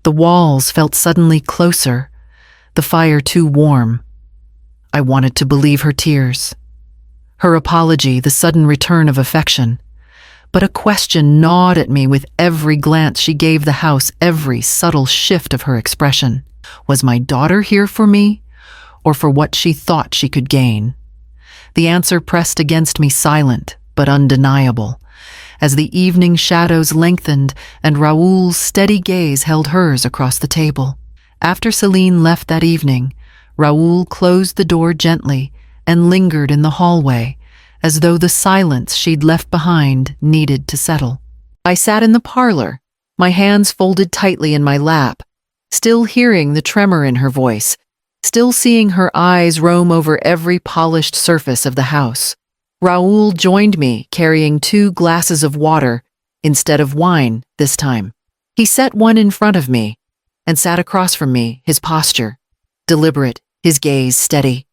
Speaker 1: The walls felt suddenly closer, the fire too warm. I wanted to believe her tears, her apology, the sudden return of affection. But a question gnawed at me with every glance she gave the house, every subtle shift of her expression. Was my daughter here for me, or for what she thought she could gain? The answer pressed against me, silent but undeniable, as the evening shadows lengthened and Raoul's steady gaze held hers across the table. After Celine left that evening, Raoul closed the door gently and lingered in the hallway, as though the silence she'd left behind needed to settle. I sat in the parlor, my hands folded tightly in my lap, still hearing the tremor in her voice, still seeing her eyes roam over every polished surface of the house. Raoul joined me, carrying 2 glasses of water instead of wine this time. He set one in front of me and sat across from me, his posture deliberate, his gaze steady.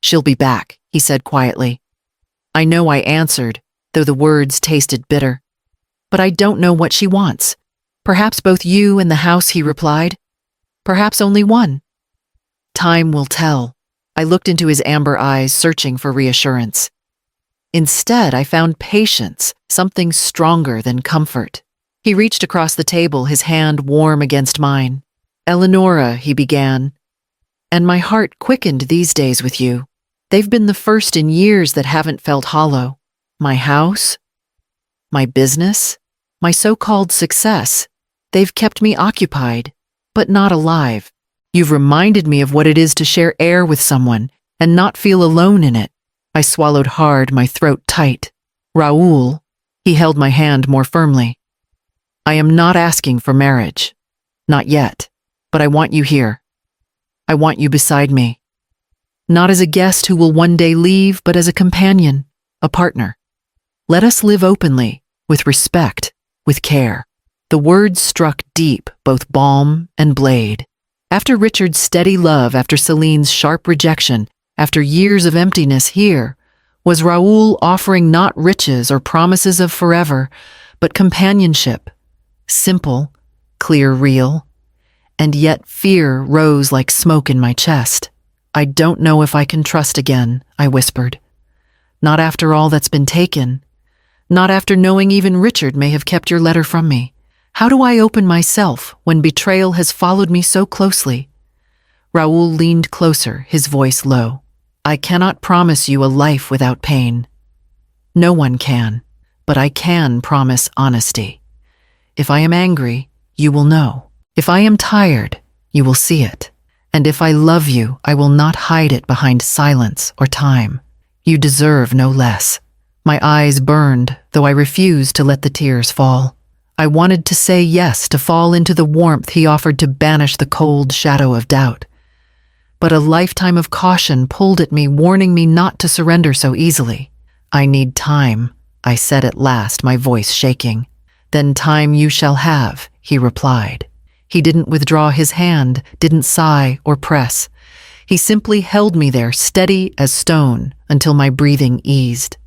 Speaker 1: "She'll be back," he said quietly. I know I answered, though the words tasted bitter. "But I don't know what she wants. Perhaps both you and the house," he replied. "Perhaps only one." "Time will tell." I looked into his amber eyes, searching for reassurance. Instead, I found patience, something stronger than comfort. He reached across the table, his hand warm against mine. "Eleonora," he began, "and my heart quickened these days with you. They've been the first in years that haven't felt hollow. My house, my business, my so-called success, they've kept me occupied, but not alive. You've reminded me of what it is to share air with someone and not feel alone in it." I swallowed hard, my throat tight. "Raoul," he held my hand more firmly. "I am not asking for marriage. Not yet. But I want you here. I want you beside me. Not as a guest who will one day leave, but as a companion, a partner. Let us live openly, with respect, with care." The words struck deep, both balm and blade. After Richard's steady love, after Celine's sharp rejection, after years of emptiness here, was Raoul offering not riches or promises of forever, but companionship. Simple, clear, real. And yet fear rose like smoke in my chest. "I don't know if I can trust again," I whispered. "Not after all that's been taken. Not after knowing even Richard may have kept your letter from me. How do I open myself when betrayal has followed me so closely?" Raoul leaned closer, his voice low. "I cannot promise you a life without pain. No one can, but I can promise honesty. If I am angry, you will know. If I am tired, you will see it. And if I love you, I will not hide it behind silence or time. You deserve no less." My eyes burned, though I refused to let the tears fall. I wanted to say yes, to fall into the warmth he offered to banish the cold shadow of doubt. But a lifetime of caution pulled at me, warning me not to surrender so easily. "I need time," I said at last, my voice shaking. "Then time you shall have," he replied. He didn't withdraw his hand, didn't sigh or press. He simply held me there, steady as stone, until my breathing eased.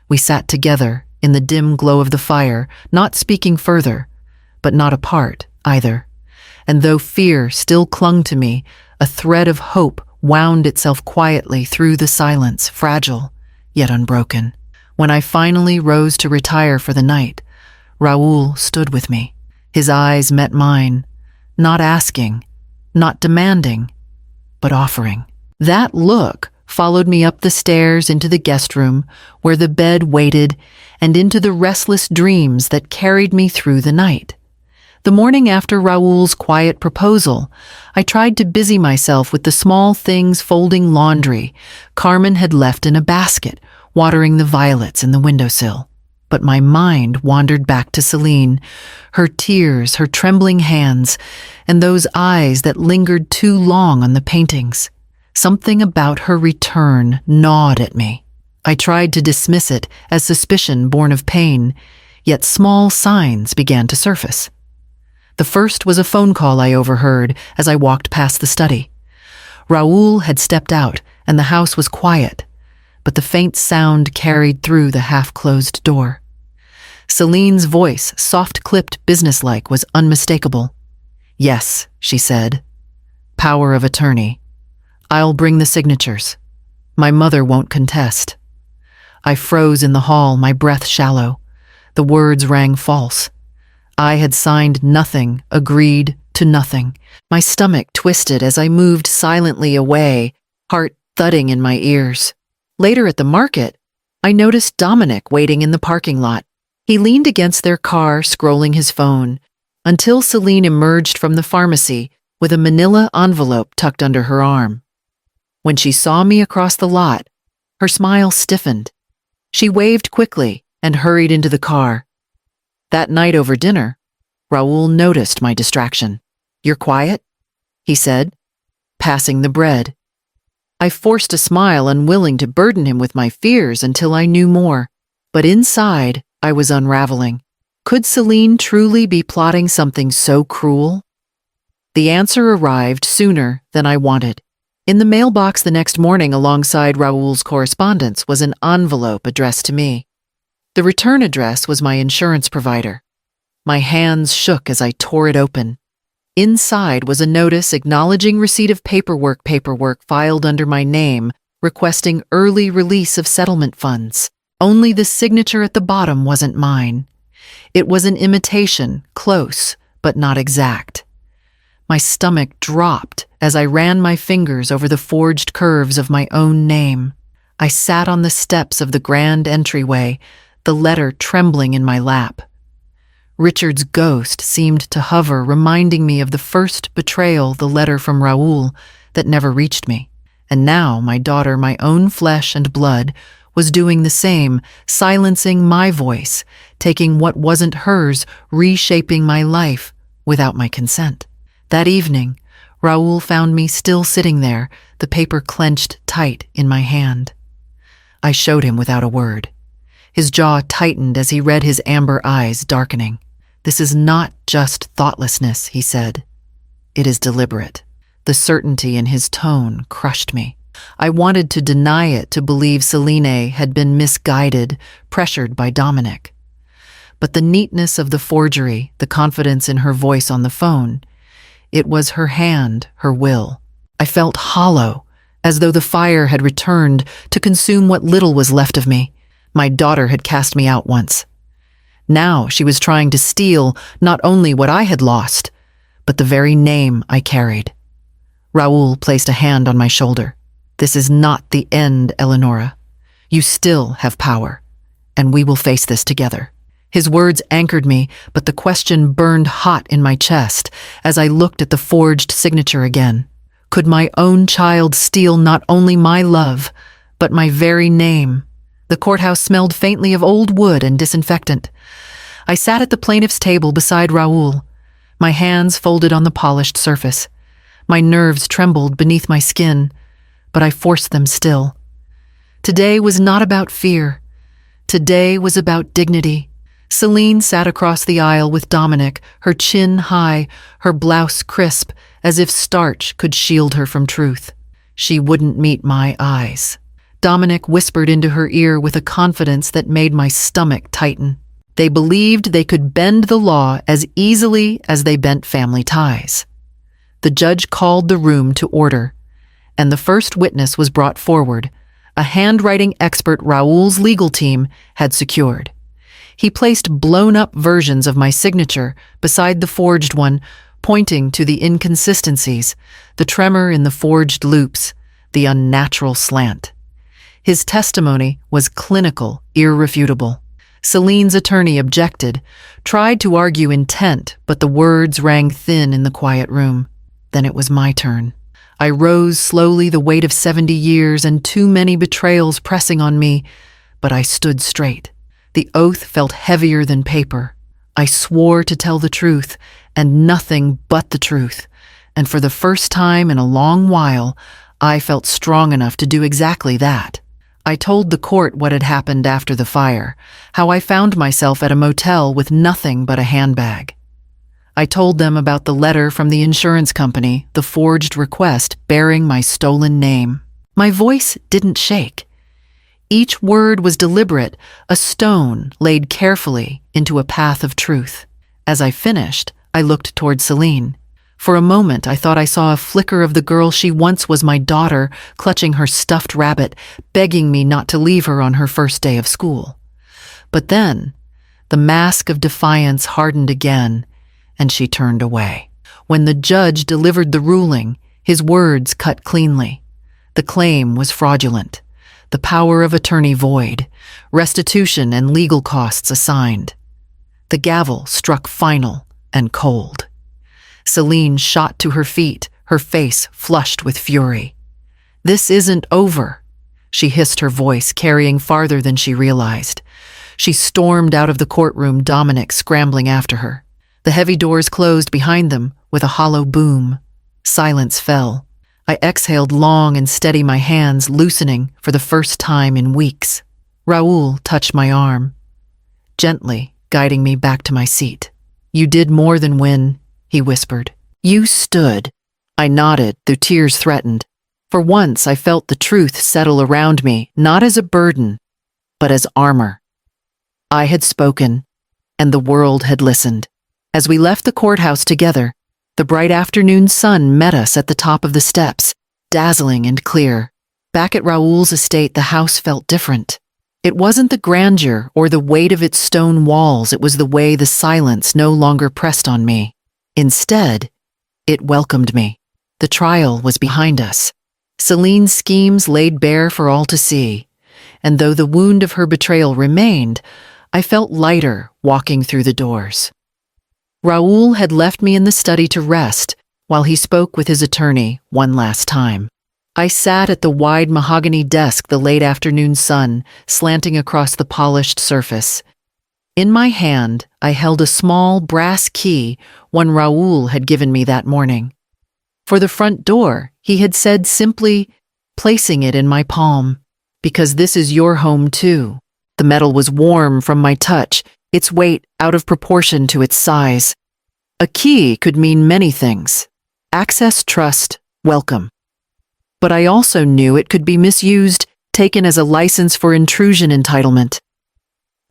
Speaker 1: We sat together in the dim glow of the fire, not speaking further, but not apart either. And though fear still clung to me, a thread of hope wound itself quietly through the silence, fragile, yet unbroken. When I finally rose to retire for the night, Raoul stood with me. His eyes met mine, not asking, not demanding, but offering. That look followed me up the stairs into the guest room, where the bed waited, and into the restless dreams that carried me through the night. The morning after Raoul's quiet proposal, I tried to busy myself with the small things, folding laundry Carmen had left in a basket, watering the violets in the windowsill. But my mind wandered back to Celine, her tears, her trembling hands, and those eyes that lingered too long on the paintings. Something about her return gnawed at me. I tried to dismiss it as suspicion born of pain, yet small signs began to surface. The first was a phone call I overheard as I walked past the study. Raoul had stepped out, and the house was quiet, but the faint sound carried through the half-closed door. Celine's voice, soft-clipped, businesslike, was unmistakable. "Yes," she said. "Power of attorney. I'll bring the signatures. My mother won't contest." I froze in the hall, my breath shallow. The words rang false. I had signed nothing, agreed to nothing. My stomach twisted as I moved silently away, heart thudding in my ears. Later at the market, I noticed Dominic waiting in the parking lot. He leaned against their car, scrolling his phone, until Celine emerged from the pharmacy, with a manila envelope tucked under her arm. When she saw me across the lot, her smile stiffened. She waved quickly and hurried into the car. That night over dinner, Raul noticed my distraction. "You're quiet?" he said, passing the bread. I forced a smile, unwilling to burden him with my fears until I knew more. But inside, I was unraveling. Could Celine truly be plotting something so cruel? The answer arrived sooner than I wanted. In the mailbox the next morning alongside Raul's correspondence was an envelope addressed to me. The return address was my insurance provider. My hands shook as I tore it open. Inside was a notice acknowledging receipt of paperwork filed under my name, requesting early release of settlement funds. Only the signature at the bottom wasn't mine. It was an imitation, close, but not exact. My stomach dropped as I ran my fingers over the forged curves of my own name. I sat on the steps of the grand entryway, the letter trembling in my lap. Richard's ghost seemed to hover, reminding me of the first betrayal, the letter from Raul, that never reached me. And now my daughter, my own flesh and blood, was doing the same, silencing my voice, taking what wasn't hers, reshaping my life without my consent. That evening, Raul found me still sitting there, the paper clenched tight in my hand. I showed him without a word. His jaw tightened as he read, his amber eyes darkening. "This is not just thoughtlessness," he said. "It is deliberate." The certainty in his tone crushed me. I wanted to deny it, to believe Celine had been misguided, pressured by Dominic. But the neatness of the forgery, the confidence in her voice on the phone, it was her hand, her will. I felt hollow, as though the fire had returned to consume what little was left of me. My daughter had cast me out once. Now she was trying to steal not only what I had lost, but the very name I carried. Raul placed a hand on my shoulder. "This is not the end, Eleonora. You still have power, and we will face this together." His words anchored me, but the question burned hot in my chest as I looked at the forged signature again. Could my own child steal not only my love, but my very name? The courthouse smelled faintly of old wood and disinfectant. I sat at the plaintiff's table beside Raul, my hands folded on the polished surface. My nerves trembled beneath my skin, but I forced them still. Today was not about fear. Today was about dignity. Celine sat across the aisle with Dominic, her chin high, her blouse crisp, as if starch could shield her from truth. She wouldn't meet my eyes. Dominic whispered into her ear with a confidence that made my stomach tighten. They believed they could bend the law as easily as they bent family ties. The judge called the room to order, and the first witness was brought forward, a handwriting expert Raul's legal team had secured. He placed blown-up versions of my signature beside the forged one, pointing to the inconsistencies, the tremor in the forged loops, the unnatural slant. His testimony was clinical, irrefutable. Celine's attorney objected, tried to argue intent, but the words rang thin in the quiet room. Then it was my turn. I rose slowly, the weight of 70 years and too many betrayals pressing on me, but I stood straight. The oath felt heavier than paper. I swore to tell the truth, and nothing but the truth. And for the first time in a long while, I felt strong enough to do exactly that. I told the court what had happened after the fire, how I found myself at a motel with nothing but a handbag. I told them about the letter from the insurance company, the forged request bearing my stolen name. My voice didn't shake. Each word was deliberate, a stone laid carefully into a path of truth. As I finished, I looked toward Celine. For a moment, I thought I saw a flicker of the girl she once was, my daughter, clutching her stuffed rabbit, begging me not to leave her on her first day of school. But then, the mask of defiance hardened again, and she turned away. When the judge delivered the ruling, his words cut cleanly. The claim was fraudulent, the power of attorney void, restitution and legal costs assigned. The gavel struck final and cold. Celine shot to her feet, her face flushed with fury. "This isn't over," she hissed, her voice carrying farther than she realized. She stormed out of the courtroom, Dominic scrambling after her. The heavy doors closed behind them with a hollow boom. Silence fell. I exhaled long and steady, my hands loosening for the first time in weeks. Raoul touched my arm, gently guiding me back to my seat. "You did more than win," he whispered. "You stood." I nodded, though tears threatened. For once I felt the truth settle around me, not as a burden, but as armor. I had spoken, and the world had listened. As we left the courthouse together, the bright afternoon sun met us at the top of the steps, dazzling and clear. Back at Raoul's estate, the house felt different. It wasn't the grandeur or the weight of its stone walls, it was the way the silence no longer pressed on me. Instead, it welcomed me. The trial was behind us. Celine's schemes laid bare for all to see, and though the wound of her betrayal remained, I felt lighter walking through the doors. Raoul had left me in the study to rest while he spoke with his attorney one last time. I sat at the wide mahogany desk, the late afternoon sun slanting across the polished surface. In my hand, I held a small brass key, one Raoul had given me that morning. For the front door, he had said simply, placing it in my palm, "Because this is your home too." The metal was warm from my touch, its weight out of proportion to its size. A key could mean many things: access, trust, welcome. But I also knew it could be misused, taken as a license for intrusion, entitlement.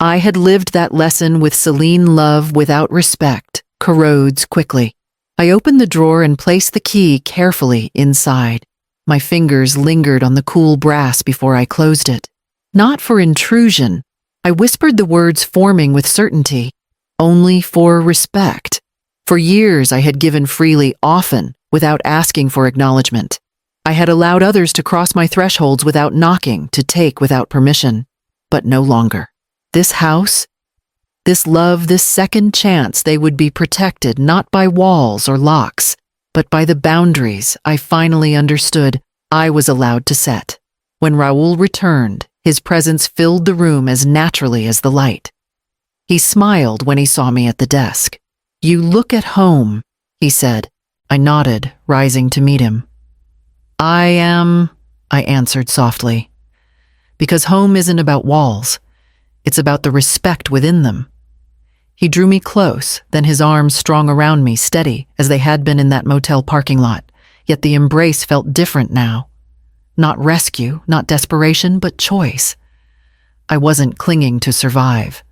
Speaker 1: I had lived that lesson with Celine. Love without respect corrodes quickly. I opened the drawer and placed the key carefully inside. My fingers lingered on the cool brass before I closed it. Not for intrusion, I whispered the words forming with certainty, only for respect. For years I had given freely, often, without asking for acknowledgement. I had allowed others to cross my thresholds without knocking, to take without permission. But no longer. This house, this love, this second chance, they would be protected not by walls or locks, but by the boundaries I finally understood I was allowed to set. When Raoul returned, his presence filled the room as naturally as the light. He smiled when he saw me at the desk. "You look at home," he said. I nodded, rising to meet him. I answered softly. Because home isn't about walls. It's about the respect within them. He drew me close, then his arms strong around me, steady as they had been in that motel parking lot. Yet the embrace felt different now. Not rescue, not desperation, but choice. I wasn't clinging to survive.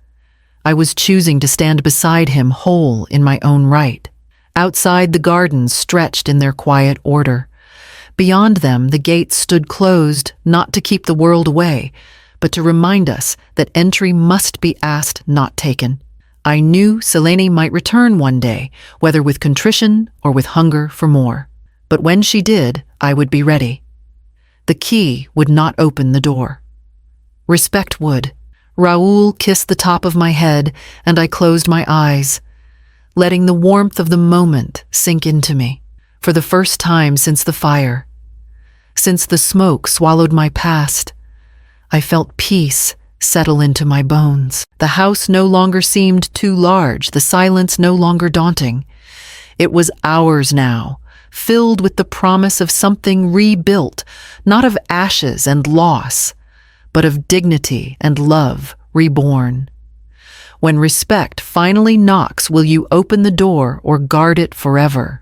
Speaker 1: I was choosing to stand beside him, whole in my own right. Outside, the gardens stretched in their quiet order. Beyond them, the gates stood closed, not to keep the world away, but to remind us that entry must be asked, not taken. I knew Selene might return one day, whether with contrition or with hunger for more. But when she did, I would be ready. The key would not open the door. Respect would. Raoul kissed the top of my head, and I closed my eyes, letting the warmth of the moment sink into me. For the first time since the fire, since the smoke swallowed my past, I felt peace settle into my bones. The house no longer seemed too large, the silence no longer daunting. It was ours now, filled with the promise of something rebuilt, not of ashes and loss, but of dignity and love reborn. When respect finally knocks, will you open the door or guard it forever?